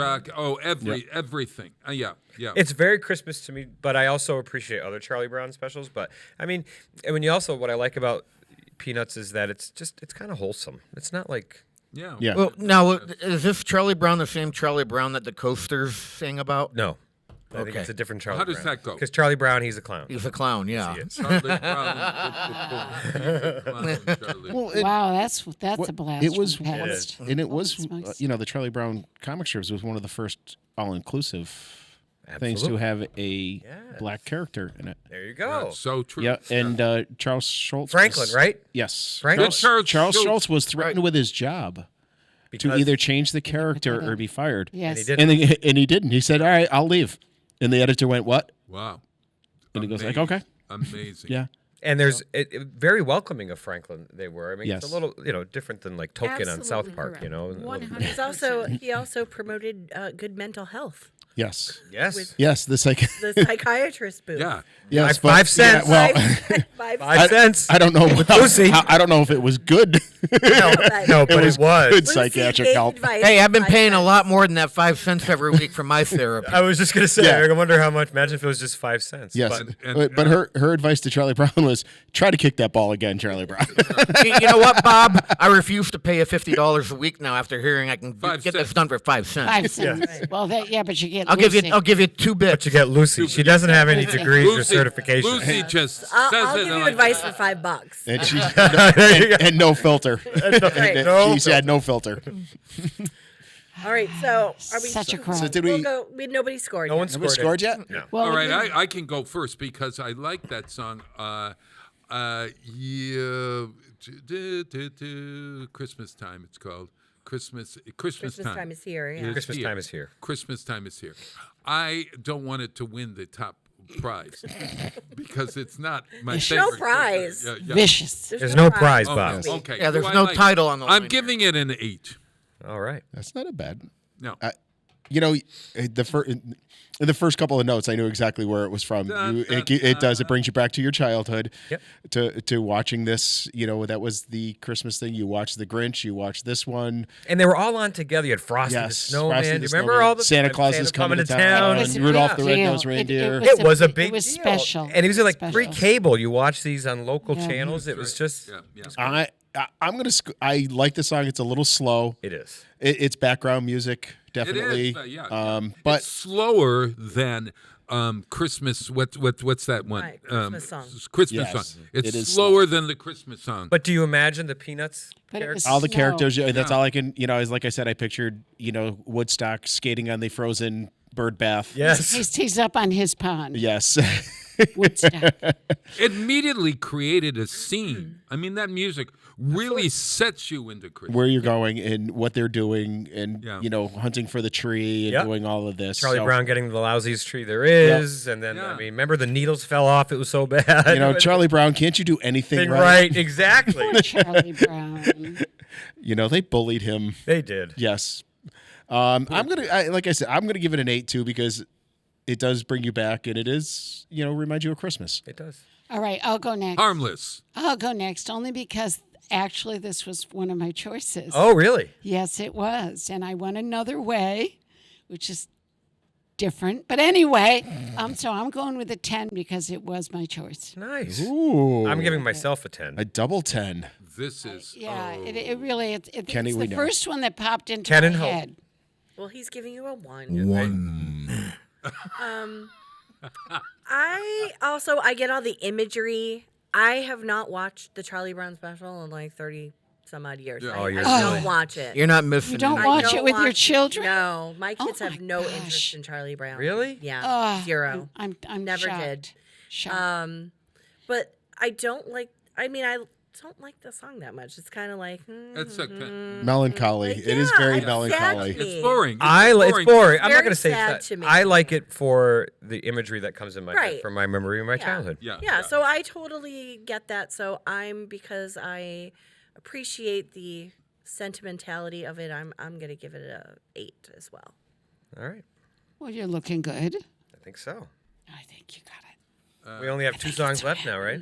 Everything. Yeah. It's very Christmas to me, but I also appreciate other Charlie Brown specials. But I mean, and when you also, what I like about Peanuts is that it's kind of wholesome. It's not like Yeah. Well, now is this Charlie Brown the same Charlie Brown that the Coasters sing about? no. I think Okay. it's a different Charlie How Brown. does that go? Because Charlie Brown, he's a clown. He's a clown. Yeah. Yes, Charlie Brown. Charlie. Well, Wow, that's a blast. It was, from the past. and it was, Holy smokes. the Charlie Brown comic strips was one of the first all-inclusive things to Absolutely. have a black character in it. There you go. So true. Yeah, and Charles Schultz. Franklin, was- right? Yes. Franklin. Charles Charles Schultz was threatened with his job to Because- either change the character or be fired. Yes. he didn't. And he didn't. He said, "All right, I'll leave." And the editor went, "What?" Wow. And he goes like, Amazing. "Okay." Amazing. Yeah. And there's very welcoming of Franklin. They were. I mean, Yes. it's a little, different than like Token on South Absolutely Park. correct. A little bit. He also promoted good mental health. Yes. Yes. Yes. The The psychiatrist booth. Yeah. Yes. Like 5 cents. well, Five 5 cents. I don't know. Lucy. I don't know if it was good. No, but it was. good psychiatric help. Hey, I've been paying a lot more than that 5 cents every week for my therapy. I was just gonna say. Yeah. I wonder how much. Imagine if it was just 5 cents. Yes. But, But her advice to Charlie Brown was try to kick that ball again, Charlie Brown. You know what, Bob? I refuse to pay you $50 a week now after hearing I can 5 get cents. this done for 5 cents. 5 cents. Well, but you get. I'll give you 2 bits. but you get Lucy. She doesn't have any degrees or certifications. Lucy just says I'll it give you like advice that. for $5. and she and no filter. No She had no filter. All right, so are we? Such a crowd. So did We'll we? go. Nobody scored. No yet. one Have we scored scored yet? No. Well, All right, we- I can go first because I like that song. Christmas time. It's called Christmas Time is here. Yeah. Christmas time is here. Christmas time is here. I don't want it to win the top prize because it's not my There's favorite. no prize. Yeah, yeah. Vicious. There's no prize, Oh, Bob. okay. Yeah, there's Who I no like. title on the I'm line giving it an 8. All right. That's not a bad. No. The first couple of notes, I knew exactly where it was from. It does. It brings you back to your childhood. Yep. To watching this, that was the Christmas thing. You watched The Grinch. You watched this one. And they were all on together. You had Frosty the Yes, Snowman. Frosty Do the you remember Snowman. all the Santa Claus is coming to town. It was a Rudolph big the deal. Red-Nosed Reindeer. It was a big It was deal. special. And it was like Special. pre-cable. You watch these on local Yeah. channels. It was just. Yeah. I'm gonna. I like the song. It's a little slow. It is. It's background music, It definitely. is, yeah. But it's slower than Christmas. What's that one? Right, Christmas song. Christmas Yes, song. It's it is slower than the Christmas song. But do you imagine the Peanuts? But it was all the snow. characters. That's all I can. Like I said, I pictured Woodstock skating on the frozen bird bath. Yes. He's up on his pond. Yes. Woodstock. It immediately created a scene. I mean, that music really sets you into Christmas. Where you're going and what they're doing, and Yeah. hunting for the tree and Yep. doing all of this. Charlie So, Brown getting the lousiest tree there is, and then Yeah. remember the needles fell off. It was so bad. Charlie Brown, can't you do anything Thing right? right, exactly. Poor Charlie Brown. They bullied him. They did. Yes. I'm like I said, I'm gonna give it an 8 too because it does bring you back and it is remind you of Christmas. It does. All right, I'll go next. Harmless. I'll go next only because actually, this was one of my choices. Oh, really? Yes, it was. And I went Another Way, which is different. But anyway, so I'm going with a 10 because it was my choice. Nice. Ooh. I'm giving myself a 10. A double 10. This is. Yeah, it really, it's Kenny, the we know. first one that popped into 10 my and hope. head. Well, he's giving you a 1. One. I get all the imagery. I have not watched the Charlie Brown special in like 30 some odd years. Yeah. I, Oh, you're I really- don't watch it. You're not missing You don't anything. watch I it with your watch- children? No, my Oh kids have my no gosh. interest in Charlie Brown. Really? Yeah, 0. I'm Never shocked. did. Shocked. But I don't like. I mean, I don't like the song that much. It's kind of like. It's a. Melancholy. Like, it is yeah, very it's sad melancholy. to me. It's boring. It's boring. I'm not Very going to say sad that. to me. I like it for the imagery that comes in my head Right. from my memory of my Yeah. childhood. Yeah. Yeah, so I totally get that. So because I appreciate the sentimentality of it, I'm gonna give it a 8 as well. All right. Well, you're looking good. I think so. I think you got it. We only have 2 songs left now, right?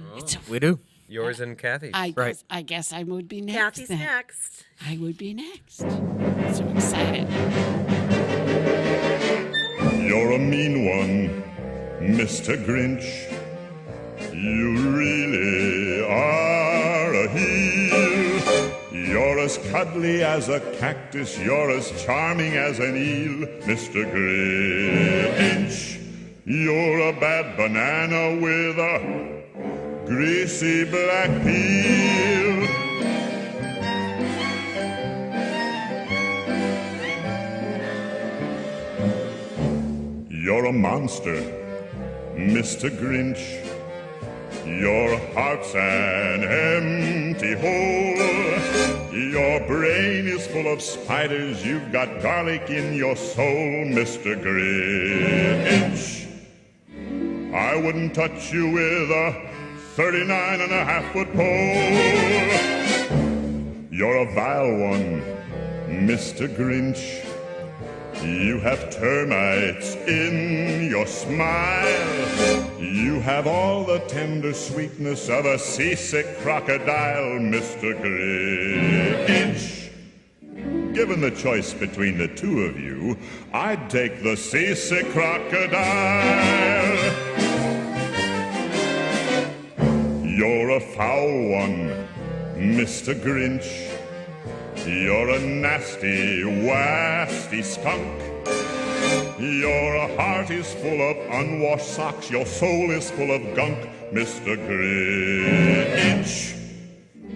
We do. Yours and Kathy's. I guess I would be next. Kathy's then. next. I would be next. So excited. You're a mean one, Mr. Grinch. You really are a heel. You're as cuddly as a cactus. You're as charming as an eel, Mr. Grinch. You're a bad banana with a greasy black peel. You're a monster, Mr. Grinch. Your heart's an empty hole. Your brain is full of spiders. You've got garlic in your soul, Mr. Grinch. I wouldn't touch you with a 39.5-foot pole. You're a vile one, Mr. Grinch. You have termites in your smile. You have all the tender sweetness of a seasick crocodile, Mr. Grinch. Given the choice between the two of you, I'd take the seasick crocodile. You're a foul one, Mr. Grinch. You're a nasty, wasty skunk. Your heart is full of unwashed socks. Your soul is full of gunk, Mr. Grinch.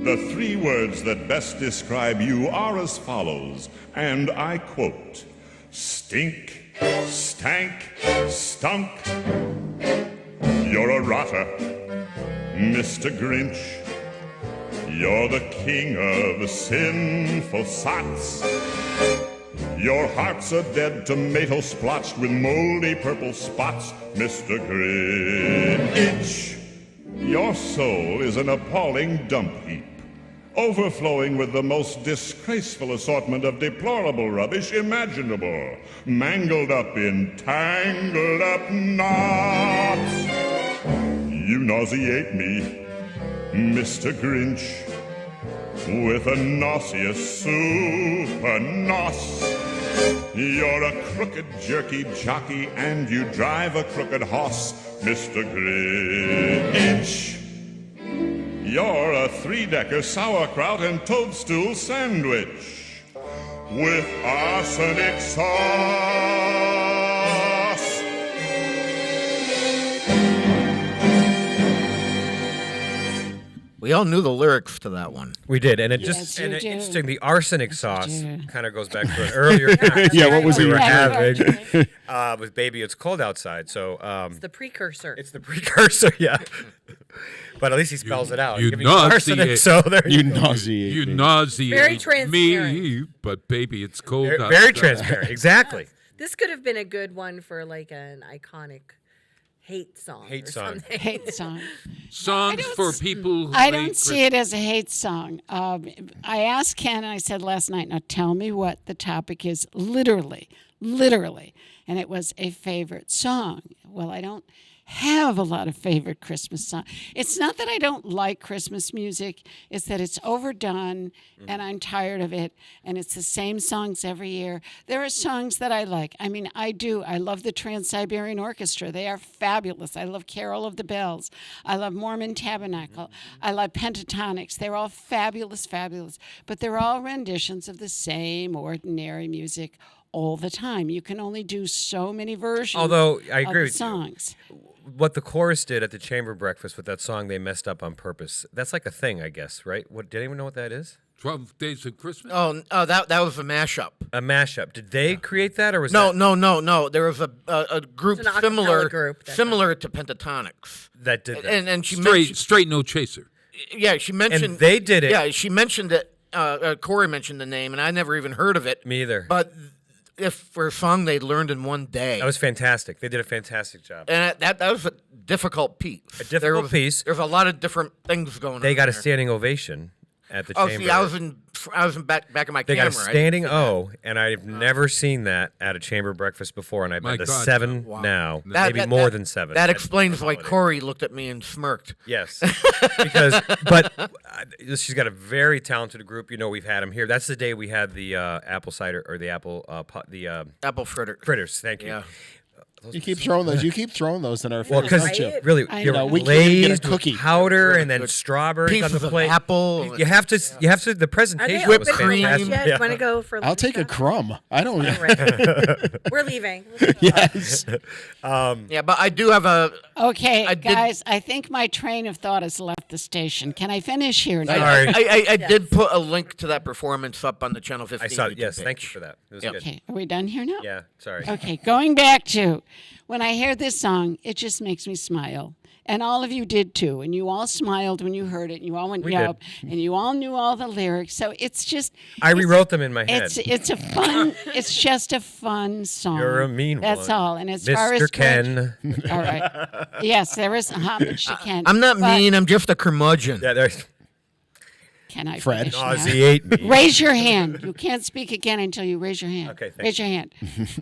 The 3 words that best describe you are as follows, and I quote: stink, stank, stunk. You're a rotter, Mr. Grinch. You're the king of sinful sots. Your heart's a dead tomato splotched with moldy purple spots, Mr. Grinch. Your soul is an appalling dump heap, overflowing with the most disgraceful assortment of deplorable rubbish imaginable, mangled up in tangled up knots. You nauseate me, Mr. Grinch, with a nauseous super nos. You're a crooked jerky jockey and you drive a crooked hoss, Mr. Grinch. You're a 3-decker sauerkraut and toadstool sandwich with arsenic sauce. We all knew the lyrics to that one. We did, and it Yes, just you and do. interesting. The arsenic sauce do. kind of goes back to an earlier conversation Yeah, what was we it? were Right. having with "Baby, It's Cold Outside." So It's the precursor. it's the precursor, yeah. But at least he spells it out. you Give me arsenic, nauseate- so there You you go. nauseate You me. Very nauseate transparent. me, but baby, it's cold Very, outside. very transparent. Exactly. This could have been a good one for like an iconic hate song. Hate or song. something. Hate song. Songs for people who I hate don't see it as a hate song. I asked Ken, and I said last night, now tell me what the topic is literally. And it was a favorite song. Well, I don't have a lot of favorite Christmas songs. It's not that I don't like Christmas music, it's that it's overdone and I'm tired of it, and it's the same songs every year. There are songs that I like. I mean, I do. I love the Trans-Siberian Orchestra. They are fabulous. I love Carol of the Bells. I love Mormon Tabernacle. I love Pentatonics. They're all fabulous, fabulous. But they're all renditions of the same ordinary music all the time. You can only do so many versions Although I of agree the with songs. What the chorus did at the chamber breakfast with that song they messed up on purpose. That's like a thing, I guess, right? What did anyone know what that is? 12 Days of Christmas? Oh, that was a mashup. A mashup. Did they create that, or was No, that no. There was a group It's an a similar cappella group that similar to Pentatonics. that did that? And she mentioned, Straight No Chaser. yeah, she mentioned And they did it. Yeah, she mentioned it. Corey mentioned the name, and I never even heard of it. Me either. But if for a song they'd learned in one day, That was fantastic. They did a fantastic job. and that was a difficult piece. difficult piece. There's a lot of different things going on. They got a there. standing ovation at the Oh, chamber. see, I was in back of my They camera. got a standing O, and I've never seen that at a chamber breakfast before, and I've My been to God, 7 wow. now, That- maybe that- more that- than 7. That at explains the why holiday. Corey looked at me and smirked. Yes, because she's got a very talented group. You know, we've had them here. That's the day we had the apple cider or the apple Apple fritter. fritters. Thank you. Yeah. You keep throwing those. You keep throwing those in our Well, face, because don't you? really, I you're know. We can't even get a glazed with cookie. powder Really and then good. strawberries on Pieces the of plate. apple. You have to. The Are they presentation open was for lunch fantastic. yet? Yeah. Want to go for lunch? I'll take a now? crumb. I don't. All right. We're leaving. Yes. Yeah, but I do have a. Okay, I did- guys, I think my train of thought has left the station. Can I finish here now? Sorry. I did put a link to that performance up on the Channel 15. I saw. YouTube Yes, page. thank you for that. It was Yep. good. Okay, are we done here now? Yeah. Sorry. Okay, going back to when I hear this song, it just makes me smile. And all of you did too. And you all smiled when you heard it. And you all went, We yup. did. And you all knew all the lyrics. So it's just. I it's- rewrote them in my head. It's a fun. It's just a fun song. You're a mean That's one. all. And as far Mr. as Ken. all right. Yes, there is homage to Ken. I'm not but mean. I'm just a curmudgeon. Yeah, there's Can I Fred. finish now? nauseate me. Raise your hand. You can't speak again until you raise your hand. Okay, thank raise your hand.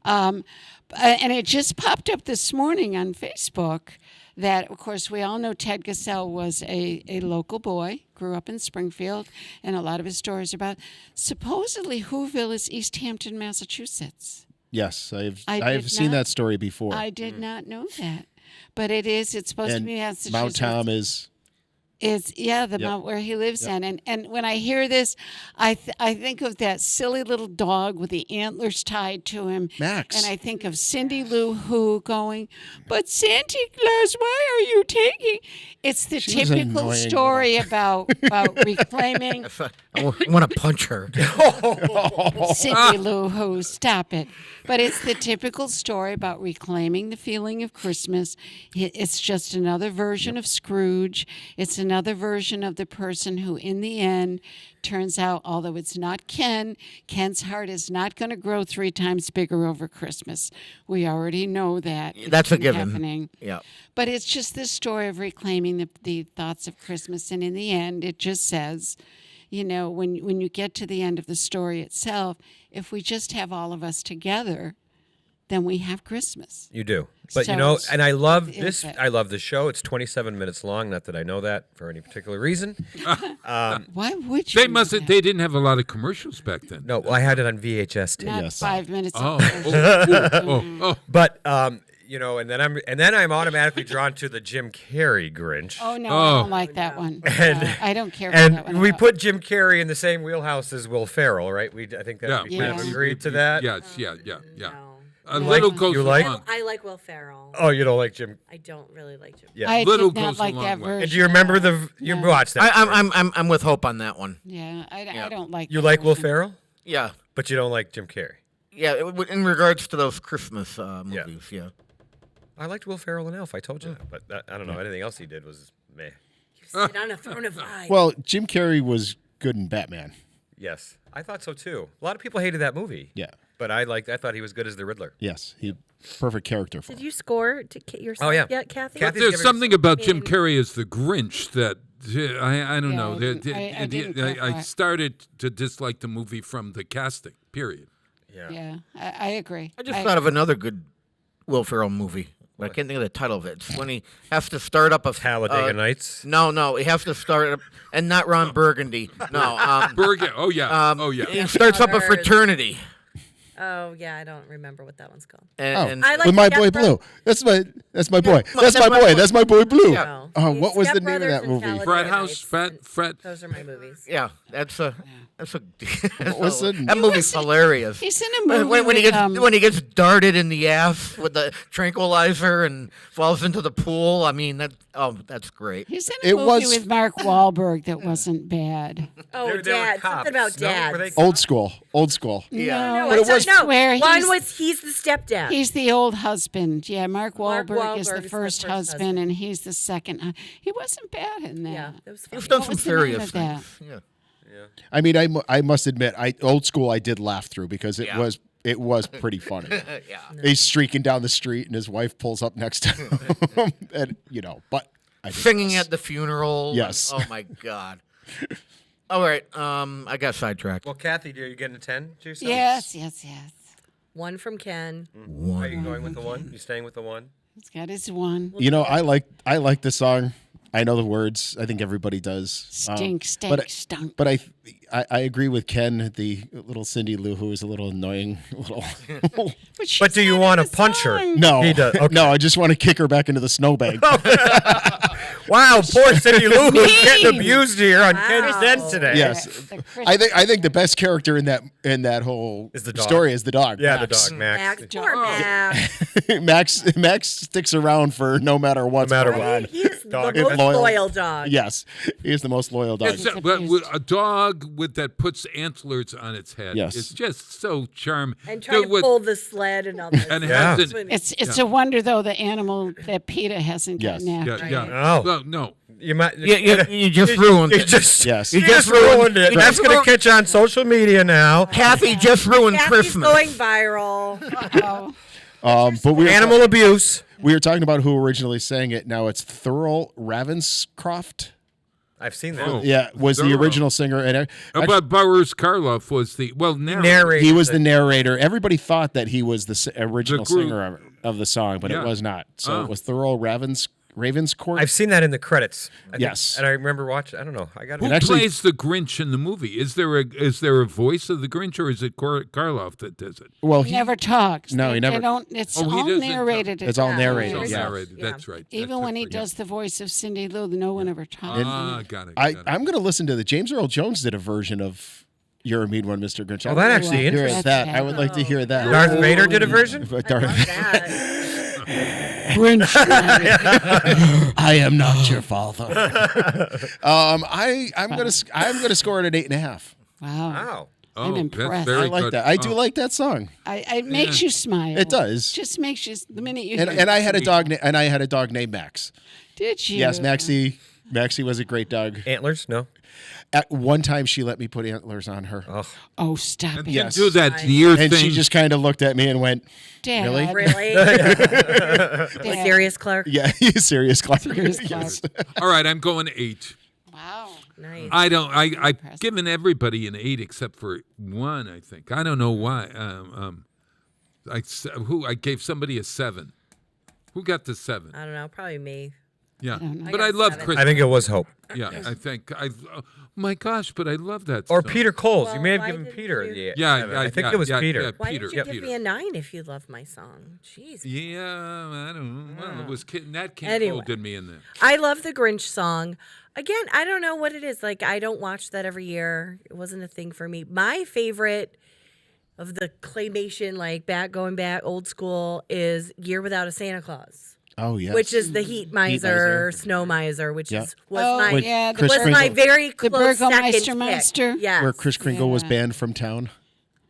And it just popped up this morning on Facebook that, of course, we all know Ted Gassell was a local boy, grew up in Springfield, and a lot of his stories about. Supposedly, Whoville is East Hampton, Massachusetts. Yes, I've I did seen not- that story before. I did not know that. But it is. It's supposed to and be Massachusetts. Mount Tom is. It's the Yep. mount where he lives in, and when I hear this, I think of that silly little dog with the antlers tied to him, Max. and I think of Cindy Lou Who going, "But Santa Claus, why are you taking?" It's the She was typical annoying. story about reclaiming I want to punch her. Cindy Lou Who. Stop it! But it's the typical story about reclaiming the feeling of Christmas. It's just another version of Scrooge. It's another version of the person who, in the end, turns out, although it's not Ken, Ken's heart is not going to grow 3 times bigger over Christmas. We already know that. It's That's a been given. happening. Yeah. But it's just this story of reclaiming the thoughts of Christmas. And in the end, it just says, you know, when you get to the end of the story itself, if we just have all of us together, then we have Christmas. You do. But So you know, and I love is this. it? I love the show. It's 27 minutes long. Not that I know that for any particular reason. Why would you? They know must. that? They didn't have a lot of commercials back then. No, I had it on VHS tape. Not Yes. 5 minutes. Oh, of oh. But you know, and then I'm automatically drawn to the Jim Carrey Grinch. Oh no, Oh. I don't like that one. And- I don't care. For that one And we at all. put Jim Carrey in the same wheelhouse as Will Ferrell, right? I think that Yeah, we kind of Yeah. agreed to that. Yes, yeah. No. A You little like- goes you a like- long. I like Will Ferrell. Oh, you don't like Jim? I don't really like Jim. Yeah. I Little did not goes a like long that way. version. And do you remember you No. watched that? I'm with Hope on that one. Yeah, I Yeah. don't like. You that like Will version. Ferrell, Yeah. but you don't like Jim Carrey. Yeah. In regards to those Christmas movies, yeah. I liked Will Ferrell and Elf. I told you that, but I don't know. Anything else he did was meh. You sit on a throne of ice. Well, Jim Carrey was good in Batman. Yes, I thought so too. A lot of people hated that movie. Yeah. But I thought he was good as the Riddler. Yes, he perfect character for Did him. you score to yourself Oh, yeah. yet, Kathy? Kathy's There's giving- something about Jim mean- Carrey as the Grinch that I don't Yeah, know. I didn't- I didn't care for I it. started to dislike the movie from the casting. Period. Yeah. Yeah, I agree. I just thought of another good Will Ferrell movie. but I can't think of the title of it. It's when he has to start up a Talladega Nights. No, he has to start up, and not Ron Burgundy. No, Burgundy. Oh yeah. He starts up a fraternity. Oh yeah, I don't remember what that one's called. And I like with my Step boy Bro- Blue. That's my boy. That's my boy. That's my boy Blue. What was Step the name of Brothers that and movie? Talladega Frat House. Nights, Frat. Those are my movies. Yeah, that's a was it? that movie's hilarious. He's in a movie when he with, gets when he gets darted in the ass with the tranquilizer and falls into the pool. I mean that's great. He's in a movie with Mark Wahlberg that wasn't bad. Oh, They were Dad. cops, Something about no? Dad. Were they Old school. No, But it was where One was he's the stepdad. He's the old husband. Yeah, Mark Wahlberg is Wahlberg the is first husband, and he's the second. He wasn't bad in that. Yeah, it was He's funny. done What some was the name serious of that? things. Yeah. I mean, I must admit, Old School I did laugh through because it was pretty funny. Yeah. He's streaking down the street and his wife pulls up next to him, and but I did Singing this. at the funeral. Yes. Oh my God. All right. I got sidetracked. Well, Kathy, are you getting a 10 to yourself? Yes. One from Ken. Are you going with the 1? You staying with the 1? He's got his one. You know, I like the song. I know the words. I think everybody does. Stink, stunk. But I agree with Ken, the little Cindy Lou, who is a little annoying. But do you want to punch her? No, He does. Okay. no. I just want to kick her back into the snowbank. Wow, poor Cindy Lou is getting abused here on Ken's Den today. Yes, I think the best character in that whole Is the dog. story is the dog. Yeah, Max. the dog, Max. Max. Poor Max. Max sticks around for no matter what's No matter going what. on. He's Dog the is most loyal dog. Yes, he is the most loyal dog. It's a dog that puts antlers on its head. Yes. It's just so charming. And try to pull the sled and all this. And Yeah. hasn't. It's a wonder though the animal that PETA hasn't gotten after. Oh. Well, no. You might. You just ruined it. Yes. You just ruined it. That's going to catch on social media now. Kathy just ruined Kathy's Christmas. going viral. But we Animal abuse. We were talking about who originally sang it. Now it's Thurl Ravenscroft. I've seen that. Oh. Yeah, was the Thurl. original singer. And But Boris Karloff was the narrator. he was the narrator. Everybody thought that he was the original group. singer of the song, but Yeah. it was not. So Oh. it was Thurl Ravenscourt. I've seen that in the credits. I think- Yes. and I remember watching. I don't know. I got Who plays the Grinch in the movie? Is there a voice of the Grinch, or is it Karloff that does it? Well, He never talks. No, he They never- don't. It's Oh, he all doesn't narrated. talk. It's all Yeah. narrated, It's all yeah. narrated. That's right. Even That's when he different, yeah. does the voice of Cindy Lou, no one ever talks. Got it. I'm going to listen to the James Earl Jones did a version of "You're a Mean One, Mr. Grinch." Oh, that actually hear interesting. that. I would like to hear that. Darth Vader did a version? Grinch. I am not your father. I'm gonna score it at 8.5. Wow. Wow. I'm impressed. That's very I like good. that. I do like that song. It makes you smile. It does. Just makes you the minute you And, hear and I it. had a dog. And I had a dog named Max. Did you? Yes, Maxie. Maxie was a great dog. Antlers? No. At one time, she let me put antlers on her. Oh, stop it. Yes. Do that ear And thing. she just kind of looked at me and went, Dad. "Really? Really? Dad. Serious, Clark? Yeah, serious, Clark." Serious, Clark. Yes. All right, I'm going 8. Wow. Nice. I've given everybody an 8 except for one. I think I don't know why. I gave somebody a 7. Who got the 7? I don't know. Probably me. Yeah, know. but I I got love 7. Christmas. I think it was Hope. Yeah, I think oh my gosh, but I love that. Or song. Peter Coles. Well, you may have why given didn't Peter. you- Yeah, I think it was Peter. Yeah, Why Peter. didn't you give Peter. me a 9 if you love my song? Jeez. Yeah, I don't know. Well, it was Nat King Anyway. Cole did me in there. I love the Grinch song. Again, I don't know what it is. Like, I don't watch that every year. It wasn't a thing for me. My favorite of the claymation, like going back old school, is Year Without a Santa Claus. Oh yeah. Which is the Heat Miser, Snow Miser, which Yeah. was Oh, my With yeah, Chris was my Kringle. very The close Burgomeister second Meister? pick. Yes. Where Chris Kringle was Yeah. banned from town.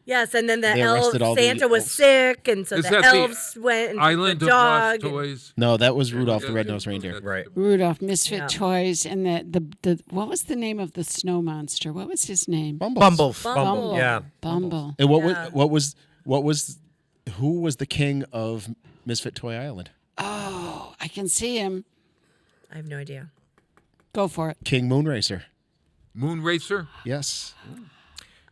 Yes, and then the They elves, arrested all the Santa was elves. sick, and so Is the that the elves went and took Island the of Lost dog. and- Toys. No, that was Rudolph the Red-Nosed Reindeer. Right. Rudolph, Misfit Yeah. Toys, and the what was the name of the snow monster? What was his name? Bumbles. Bumble. Yeah. Bumble. And who was the king of Misfit Toy Island? Oh, I can see him. I have no idea. Go for it. King Moonracer. Moonracer. Yes.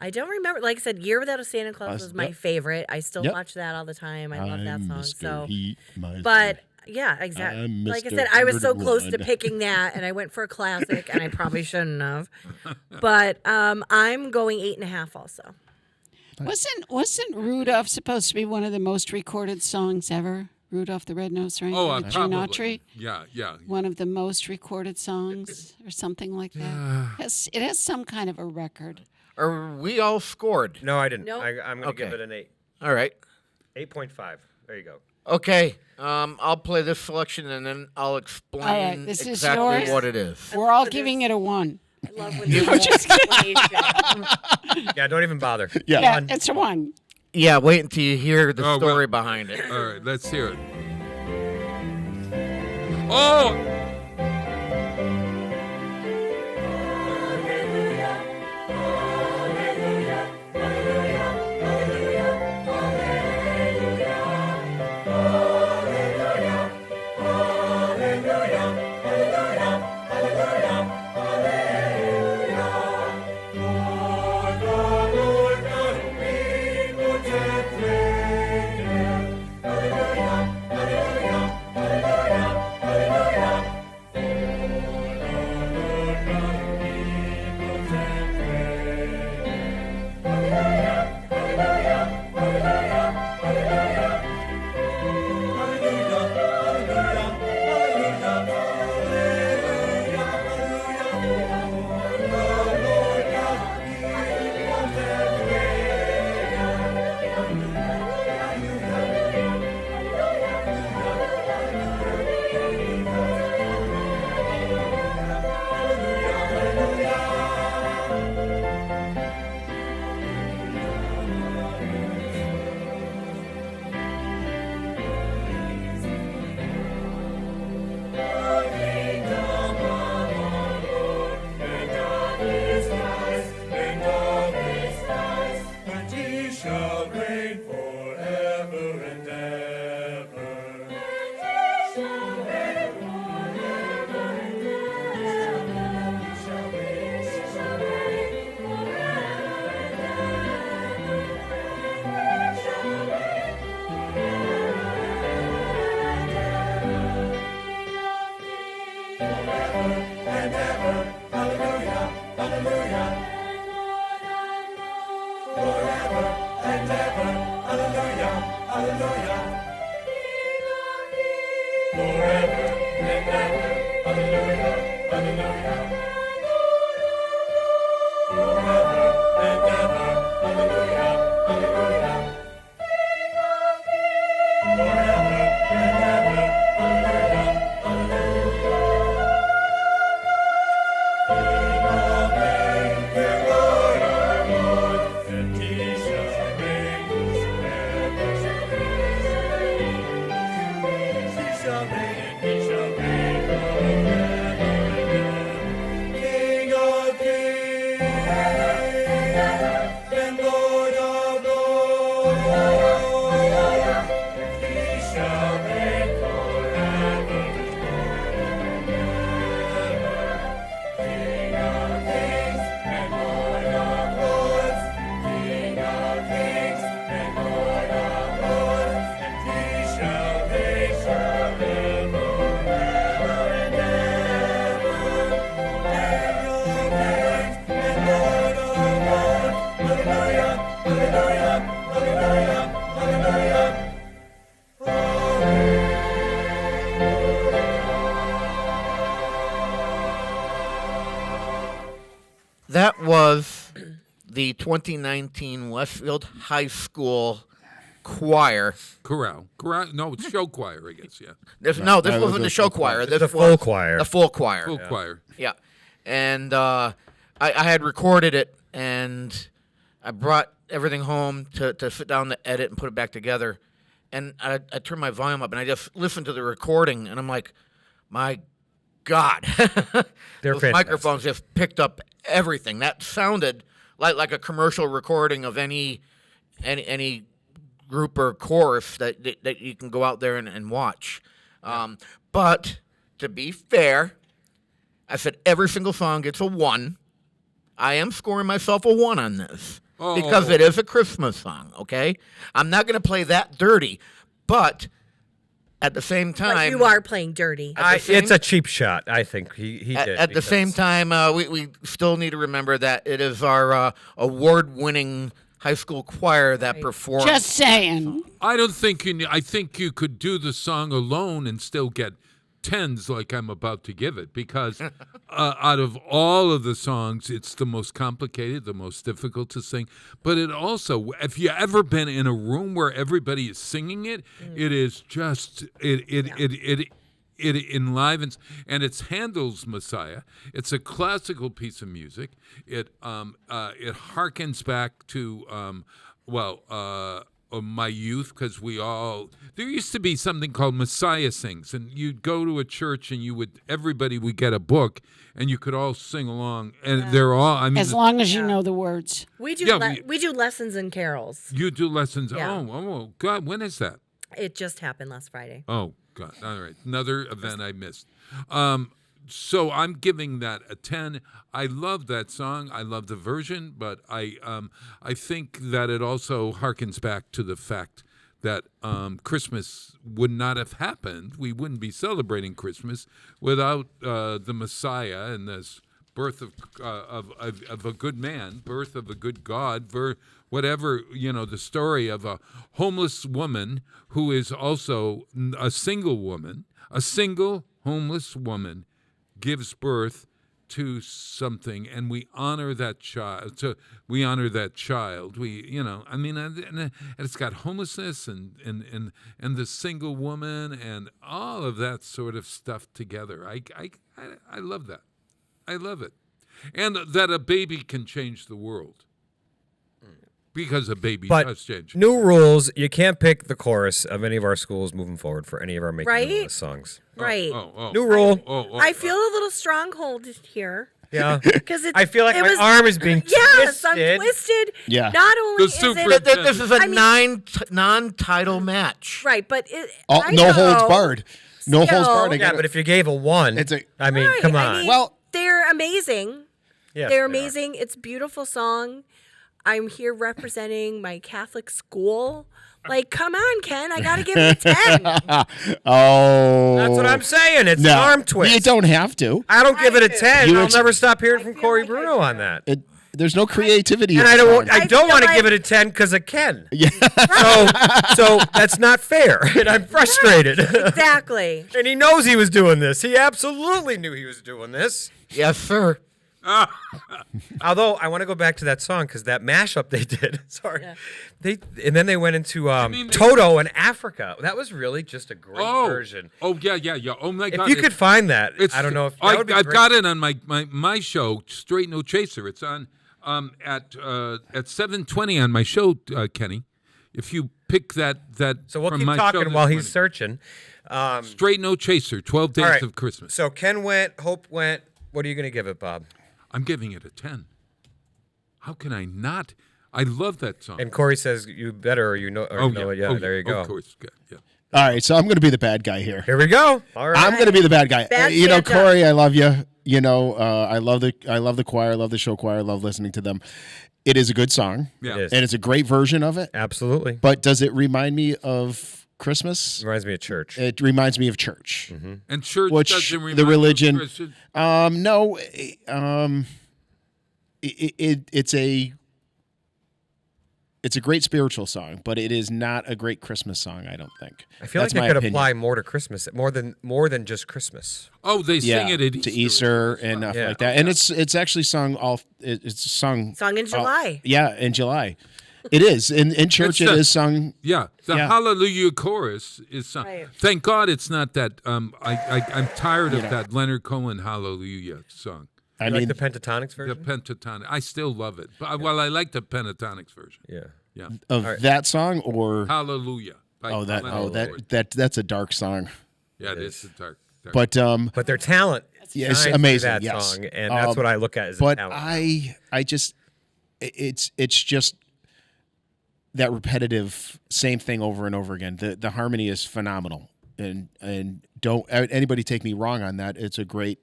I don't remember. Like I said, Year Without a Santa Claus was my Yep. favorite. I still Yep. watch that all the time. I love that I'm song. Mr. So, Heat Miser. but Yeah, exactly. I'm Like I Mr. said, I was so close to 101. picking that, and I went for a classic, and I probably shouldn't have. But I'm going 8.5 also. Wasn't Rudolph supposed to be one of the most recorded songs ever? Rudolph the Red-Nosed Reindeer. Oh, Gene probably. Autry? Yeah. One of the most recorded songs, or something like that. It has some kind of a record. Are we all scored? No, I didn't. Nope. I'm going to give Okay. it an 8. All right. 8.5. There you go. Okay. I'll play this selection and then I'll explain All right, this is exactly yours? what it is. We're all giving it a 1. I love when you explanation. Yeah, don't even bother. Yeah, it's a 1. Yeah, wait until you hear the Oh, well- story behind it. All right, let's hear it. Oh! That was the 2019 Westfield High School choir. Chorale. No, it's show choir, I guess, yeah. This No, wasn't was the the show full choir. choir. This The was full choir. The full choir. Full choir. Yeah. And I had recorded it, and I brought everything home to sit down to edit and put it back together. And I turned my volume up, and I just listened to the recording, and I'm like, my God. They're Those fantastic. microphones just picked up everything. That sounded like a commercial recording of any group or chorus that you can go out there and watch. But to be fair, I said every single song gets a 1. I am scoring myself a 1 on this because it is a Christmas song, okay? I'm not going to play that dirty, but At the same But time, you are playing dirty. It's a cheap shot. I think he did. At the same time, we still need to remember that it is our award-winning high school choir that performs. Just saying. I don't think I think you could do the song alone and still get tens like I'm about to give it, because out of all of the songs, it's the most complicated, the most difficult to sing. But it also, if you ever been in a room where everybody is singing it, it is just it enlivens, and it's Handel's Messiah. It's a classical piece of music. It harkens back to of my youth, because there used to be something called Messiah Sings, and you'd go to a church and everybody would get a book and you could all sing along, and they're all, I mean, as long as you know the words. We do we do lessons and carols. You do lessons. Yeah. Oh God, when is that? It just happened last Friday. Oh God, all right, another event I missed. So I'm giving that a 10. I love that song. I love the version, but I think that it also harkens back to the fact that Christmas would not have happened. We wouldn't be celebrating Christmas without the Messiah and this birth of a good man, birth of a good God, whatever, the story of a homeless woman who is also a single woman, a single homeless woman gives birth to something, and we honor that child. We honor that child. And it's got homelessness and the single woman and all of that sort of stuff together. I love that. I love it, and that a baby can change the world. Because a baby does change. New rules: you can't pick the chorus of any of our schools moving forward for any of our Making Right? List songs. Right. New rule. I feel a little stronghold here. Yeah. Because I feel like my arm is being Yes, I'm twisted. twisted. Yeah. Not only is it This is a non-title match. right, but No holds barred. No holds barred. Yeah, but if you gave a 1, I mean, come on. they're amazing. Yes, they're they are. amazing. It's a beautiful song. I'm here representing my Catholic school. Like, come on, Ken. I got to give it a 10. Oh. That's what I'm saying. It's an arm twist. You don't have to. I don't give it a 10. You I'll ex- never stop hearing from Corey Bruno on that. There's no creativity. And in I the don't. song. I don't want to give it a 10 because of Ken. Yeah. So that's not fair, and I'm frustrated. Exactly. And he knows he was doing this. He absolutely knew he was doing this. Yes, sir. Although I want to go back to that song because that mashup they did. Sorry, and then they went into Toto and Africa. That was really just a great version. Oh yeah. Oh my God! If you could find that, I don't know if that would be I've great. got it on my show, Straight No Chaser. It's on at 7:20 on my show, Kenny. If you pick that So we'll from keep my talking show while this he's searching. Straight No Chaser, 12 Days All right. of Christmas. So Ken went, Hope went. What are you going to give it, Bob? I'm giving it a 10. How can I not? I love that song. And Corey says you better, or you know it. Yeah, there you go. Of course, yeah. All right, so I'm going to be the bad guy here. Here we go. All right. I'm going to be the bad guy. Bad Corey, Santa. I love you. I love the choir. I love the show choir. I love listening to them. It is a good song. Yeah. It is. And it's a great version of it. Absolutely. But does it remind me of Christmas? It reminds me of church. It reminds me of church. Mm-hmm. And church Which doesn't remind the you of religion. Christian? No. It's a great spiritual song, but it is not a great Christmas song, I don't think. I feel That's like my it could opinion. apply more to Christmas, more than just Christmas. Oh, they sing it at to Easter and stuff like that. And it's actually sung it's sung in July. In July. It is. In church it is sung. Yeah, the Hallelujah chorus is sung. Right. Thank God it's not that I'm tired of that Leonard Cohen Hallelujah song. I You mean like the pentatonics version? The pentatonic. I still love it. But I like the pentatonics version. Yeah. Yeah. Of that song or Hallelujah. by Leonard Cohen. that's a dark song. Yeah, it is a dark. But their talent yes, shines through amazing. that Yes. song, and that's what I look at as a but talent. I just it's just that repetitive same thing over and over again. The harmony is phenomenal, and don't anybody take me wrong on that. It's a great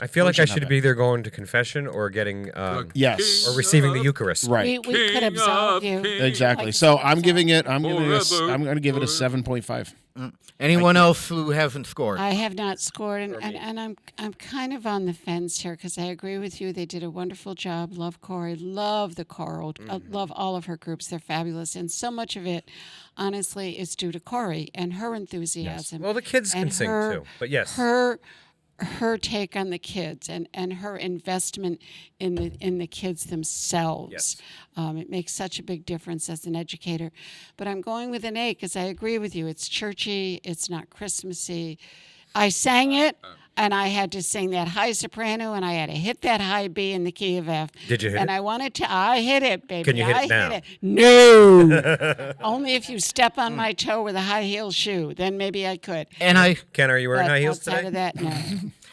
I feel like I should be either going to confession or getting yes, or receiving the Eucharist. Right. We could absolve you. Exactly. Like So I'm going to give it a 7.5. Anyone else who hasn't scored? I have not scored, and I'm kind of on the fence here because I agree with you. They did a wonderful job. Love Corey. Love the choral. Love all of her groups. They're fabulous, and so much of it, honestly, is due to Corey and her enthusiasm. Well, the kids can sing too, but yes, her take on the kids and her investment in the kids themselves. Yes. It makes such a big difference as an educator. But I'm going with an 8 because I agree with you. It's churchy. It's not Christmassy. I sang it, and I had to sing that high soprano, and I had to hit that high B in the key of F. Did you hit and it? I wanted to. I hit it, baby. Can you hit I it now? Hit it. No. Only if you step on my toe with a high heel shoe. Then maybe I could. And Ken, are you wearing But high heels outside today? of that, no.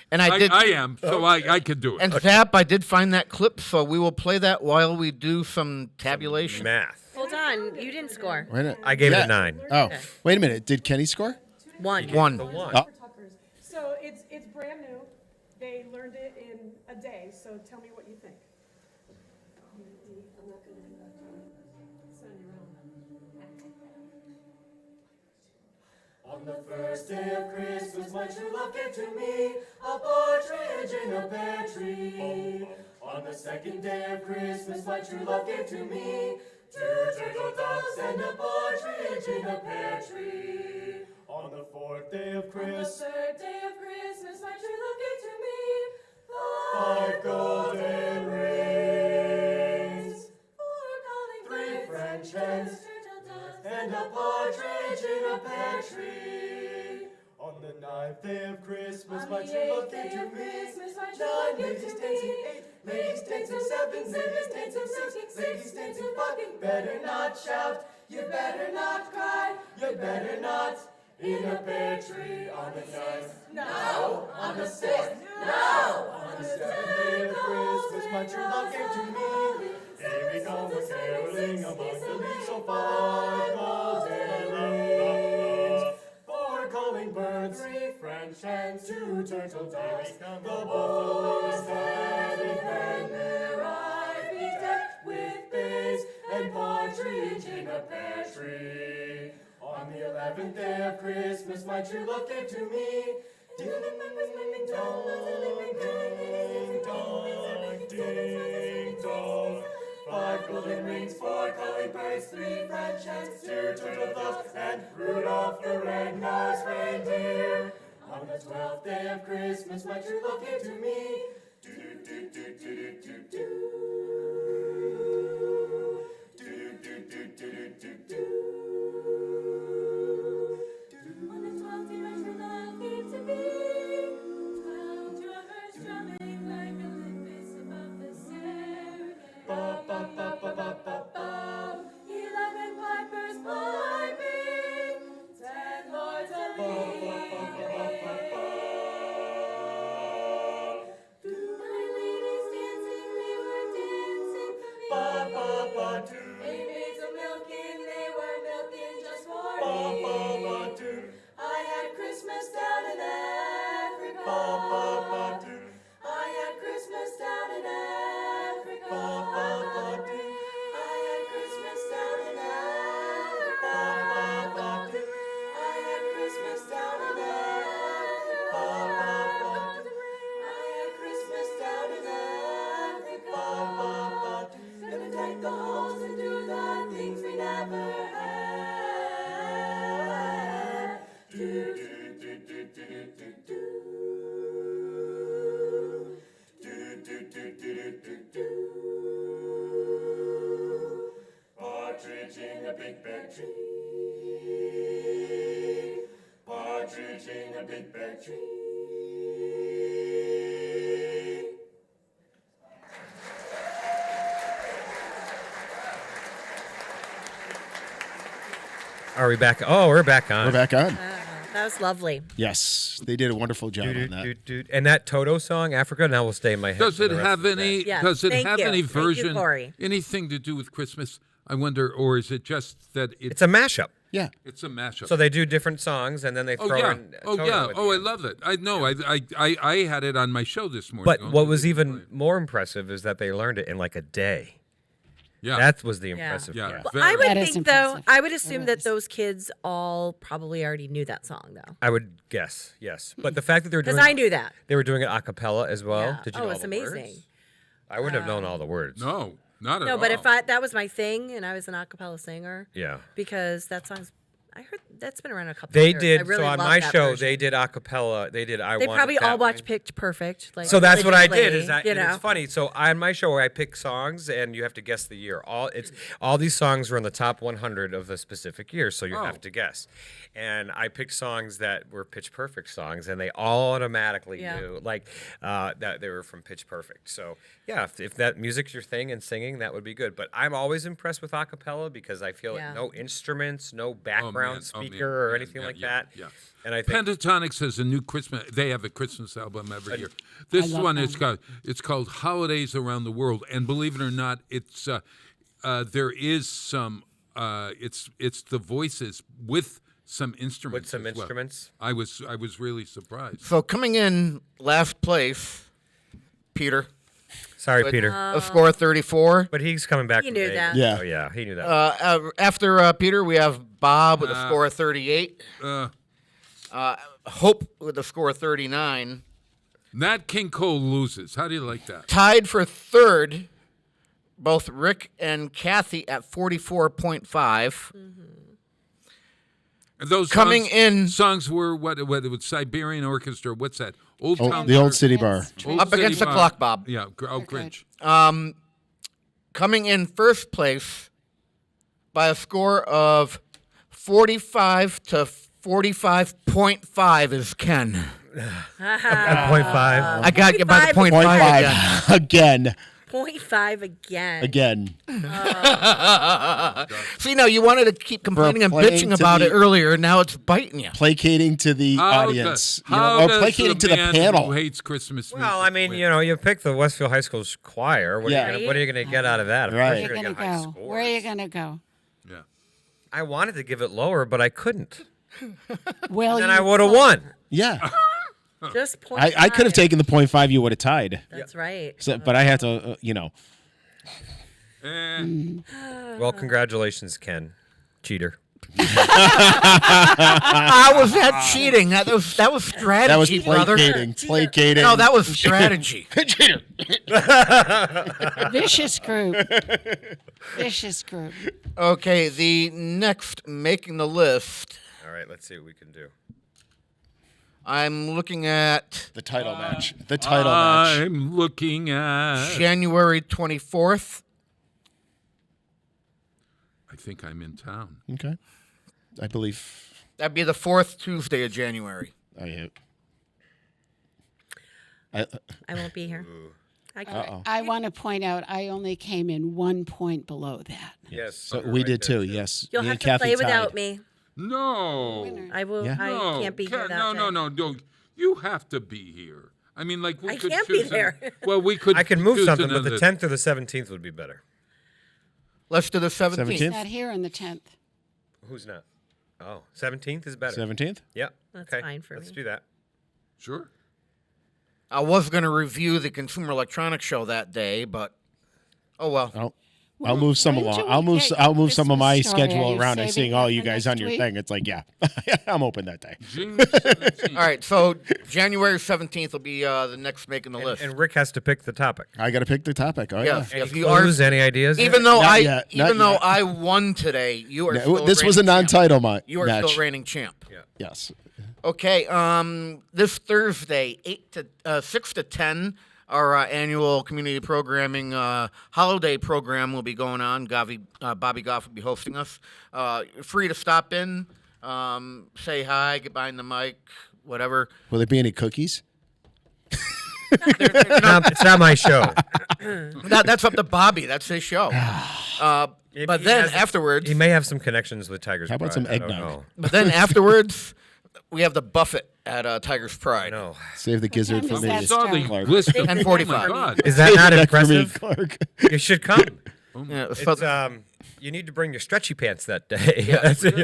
And I am, so I could do it. And Zap, I did find that clip, so we will play that while we do some tabulation. Math. Hold on, you didn't score. Wait a minute. I gave it a 9. Oh, Okay. wait a minute. Did Kenny score? 1. One. The 1. Oh. So it's brand new. They learned it in a day. So tell me what you think. On the first day of Christmas, my true love gave to me a partridge in a pear tree. On the second day of Christmas, my true love gave to me 2 turtle doves and a partridge in a pear tree. On the fourth day of Christmas, on the third day of Christmas, my true love gave to me 5 golden rings, 3 French hens, and a partridge in a pear tree. On the 9th day of Christmas, my true love gave to me 9 ladies dancing, 8 ladies dancing, 7 ladies dancing, 6 ladies dancing, 5. You better not shout, you better not cry, you better not in a pear tree. On the 9th, no. On the 6th, no. On the 7th day of Christmas, my true love gave to me. Here we go, we're caroling among the leaves, so 5 golden rings, 4 calling birds, 3 French hens, 2 turtle doves. The bull is heading, and their eye be decked with bays and partridge in a pear tree. On the 11th day of Christmas, my true love gave to me. Ding dong, ding dong, ding dong. 5 golden rings, 4 calling birds, 3 French hens, 2 turtle doves, and Rudolph the red-nosed reindeer. On the 12th day of Christmas, my true love gave to me. Do do do do do do do. Do do do do do do. On the 12th day, my true love gave to me 12 drummers drumming like a limpus above the stairway. Ba ba ba ba ba ba ba. 11 pipers piping, 10 lords of leaves. 9 ladies dancing, they were dancing for me. 8 maids a milking, they were milking just for me. I had Christmas down in Africa. I had Christmas down in Africa. I had Christmas down in Africa. I had Christmas down in Africa. I had Christmas down in Africa. Gonna take the holes and do the things we never had. Do do do do do do do. Do do do do do do. Partridge in a big pear tree. Partridge in a big pear tree. Are we back? Oh, we're back on. We're back on. That was lovely. Yes, they did a wonderful job on that. And that Toto song, Africa, now will stay in my head. Does for it the rest have of the any? day. Does it Thank have you. any Thank you, version? Corey. Anything to do with Christmas? I wonder, or is it just that It's a mashup. Yeah. It's a mashup. So they do different songs and then they throw in. Oh Toto yeah. at Oh, the I end. love it. I had it on my show this morning. But on what the was video even play. more impressive is that they learned it in like a day. Yeah. That was the Yeah. impressive Yeah. part. Well, I would That is think, though, impressive. I would assume It that is. those kids all probably already knew that song, though. I would guess, yes. But the fact that they were Because doing I knew that. they were doing it a cappella as well. Yeah. Did you Oh, know it's all the amazing. words? I wouldn't have known all the words. No, not at all. No, but if that was my thing and I was an a cappella singer, Yeah. because that song's, I heard that's been around a couple They years. I did really so on love my that show. version. They did a cappella. They did I They Want probably It all That watched Way. Pitch Perfect. Like, So that's what I did. religiously, Is that you and know? it's funny? So on my show, where I pick songs, and you have to guess the year. All these songs were in the top 100 of the specific year, so you have to guess. And I picked songs that were Pitch Perfect songs, and they all automatically knew that they were from Pitch Perfect. So yeah, if that music's your thing and singing, that would be good. But I'm always impressed with a cappella because I feel like no instruments, no background speaker or anything like that. Yeah. And I think Pentatonics has a new Christmas. They have a Christmas album every year. This love one them. it's called Holidays Around the World, and believe it or not, it's there is some it's the voices with some instruments. With some as well. instruments? I was really surprised. So coming in last place, Peter. Sorry, with Peter. A score of 34. But he's coming back. You from knew Vegas. that. Yeah. Oh yeah, he knew that. After Peter, we have Bob with a score of 38. Hope with a score of 39. Nat King Cole loses. How do you like that? Tied for third, both Rick and Kathy at 44.5. And those Coming songs, in- songs were what with Siberian Orchestra. What's that? Old Oh, Town the Old Bar- City Bar. Old Up City against the Bar. clock, Bob. Yeah. Oh, They're Grinch. Coming in first place by a score of 45 to 45.5 is Ken. At 0.5. I got you by the 0.5 again. Again. 0.5 again. Again. See, now you wanted to keep complaining and playing bitching to about it the- earlier. Now it's biting you. Placating to the audience. Or placating to the man panel. who hates Christmas music Well, I mean, win? you picked the Westfield High School's choir. What Yeah. are you going to get out of that? Of Right. course Where are you're you gonna gonna get high go? scores. Where are you gonna go? Yeah. I wanted to give it lower, but I couldn't. Well, Then you I would have won. Yeah. Just 0.5. I could have taken the 0.5, you would have tied. That's right. So, but I had to, Well, congratulations, Ken. Cheater. How was that cheating? That was strategy, that was brother. placating. No, that was strategy. Cheater. vicious group. Vicious group. Okay, the next making the list. All right, let's see what we can do. I'm looking at The title match. The title match. I'm looking at. January 24th. I think I'm in town. Okay. I believe. That'd be the fourth Tuesday of January. I I won't be here. I can't. I want to point out I only came in 1 point below that. Yes. So we did too. Yes. You'll Me have and to Kathy play without tied. me. No. I will. Yeah. I No, can't be here that no, day. no. You have to be here. I mean, like we I could can't be choose there. Well, we could. I can move choose something, but another- the 10th or the 17th would be better. Let's do the 17th. He's not here on the 10th. Who's not? Oh, 17th is better. 17th? Yeah. That's okay. fine for Let's me. do that. Sure. I was going to review the Consumer Electronics Show that day, but oh well. I'll move some when along. do we I'll move. get I'll move some of my Christmas story? Are schedule you around. And saving seeing that all for you guys next on your week? thing. It's like, yeah, I'm open that day. June 17th. All right, so January 17th will be the next making the list. And Rick has to pick the topic. I got to pick the topic. Oh yeah. Yes, Any if you are, clues, any ideas? even though Not I, yet, not even though yet. I won today, you are. No, still this was a reigning champ. non-title You are match. still reigning champ. Yeah. Yes. Okay, this Thursday, 6 to 10, our annual community programming holiday program will be going on. Bobby Goff will be hosting us. You're free to stop in, say hi, get behind the mic, whatever. Will there be any cookies? It's not my show. That's up to Bobby. That's his show. But He then has- afterwards, He may have some connections with Tigers. How about Pride, some I don't eggnog? know. but then afterwards, we have the buffet at Tiger's Pride. No. Save the gizzard time for is me. that I saw the Clark. list of 10:45. Oh my God. Is that not That for me, impressive? Clark. You should come. Yeah, It's, you need to bring your stretchy pants that day.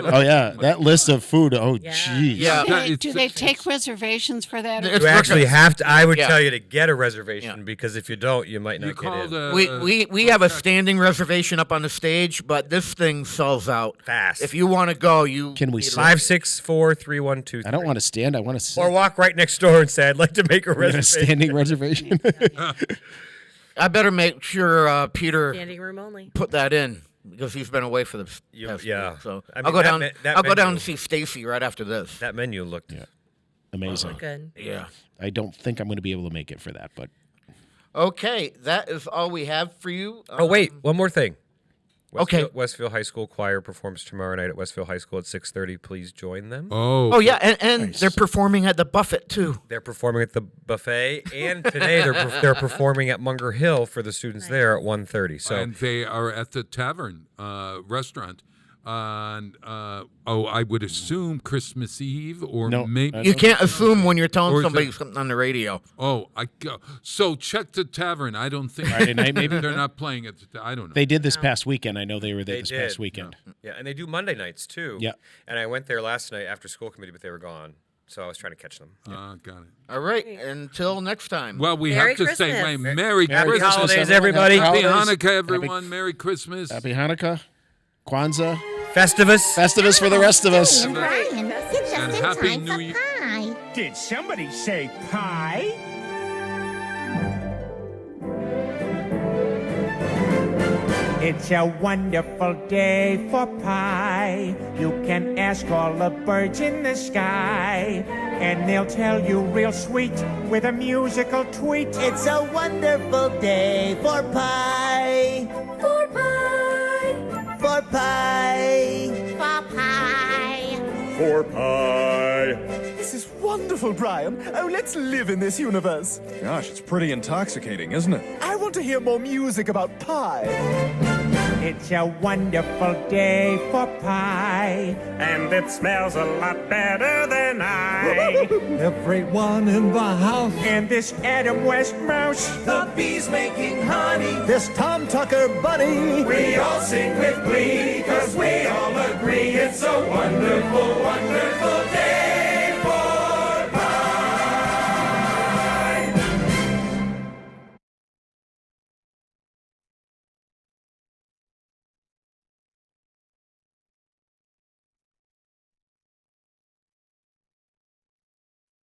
Oh yeah, that list of food. Oh jeez. Yeah. Do they take reservations for that? You actually have to. I would Yeah. tell you to get a reservation because if you don't, you might not get in. We have a standing reservation up on the stage, but this thing sells out fast. If you want to go, you Can we need sit? 564-3123. I don't want to stand. I want to sit. Or walk right next door and say, "I'd like to make a We got a reservation." standing reservation. I better make sure Peter Standing room only. put that in because he's been away for the past yeah. week. So I mean, I'll go that down. me- that I'll go down menu- and see Stacy right after this. That menu looked Amazing. Good. Yeah. I don't think I'm going to be able to make it for that, but Okay, that is all we have for you. Oh wait, one more thing. Okay. Westfield High School Choir performs tomorrow night at Westfield High School at 6:30. Please join them. Oh yeah, and they're performing at the Buffet too. They're performing at the buffet, and today they're performing at Munger Hill for the students there at 1:30. So And they are at the tavern restaurant on, I would assume Christmas Eve or maybe. You can't assume when you're telling Or is somebody it- something on the radio. Oh, I go. So check the tavern. I don't think Friday night, maybe? they're not playing it. I don't know. they did this past weekend. I know they were there They this did. past weekend. yeah, and they do Monday nights too. Yeah. And I went there last night after school committee, but they were gone. So I was trying to catch them. Got it. All right, until next time. Well, we Merry have to say, Christmas. wait, Merry Happy Christmas, holidays, everybody. Happy Holidays. Hanukkah, everyone. Merry Christmas. Happy Hanukkah, Kwanzaa, Festivus. Festivus for the rest of us. Ryan, you're just And in Happy time New for Year. pie. Did somebody say pie? It's a wonderful day for pie. You can ask all the birds in the sky, and they'll tell you real sweet with a musical tweet. It's a wonderful day for pie. For pie. For pie. For pie. For pie. This is wonderful, Brian. Oh, let's live in this universe. Gosh, it's pretty intoxicating, isn't it? I want to hear more music about pie. It's a wonderful day for pie, and it smells a lot better than I. Everyone in the house. And this Adam West mouse, The bees making honey. This Tom Tucker bunny. We all sing with glee, 'cause we all agree it's a wonderful, wonderful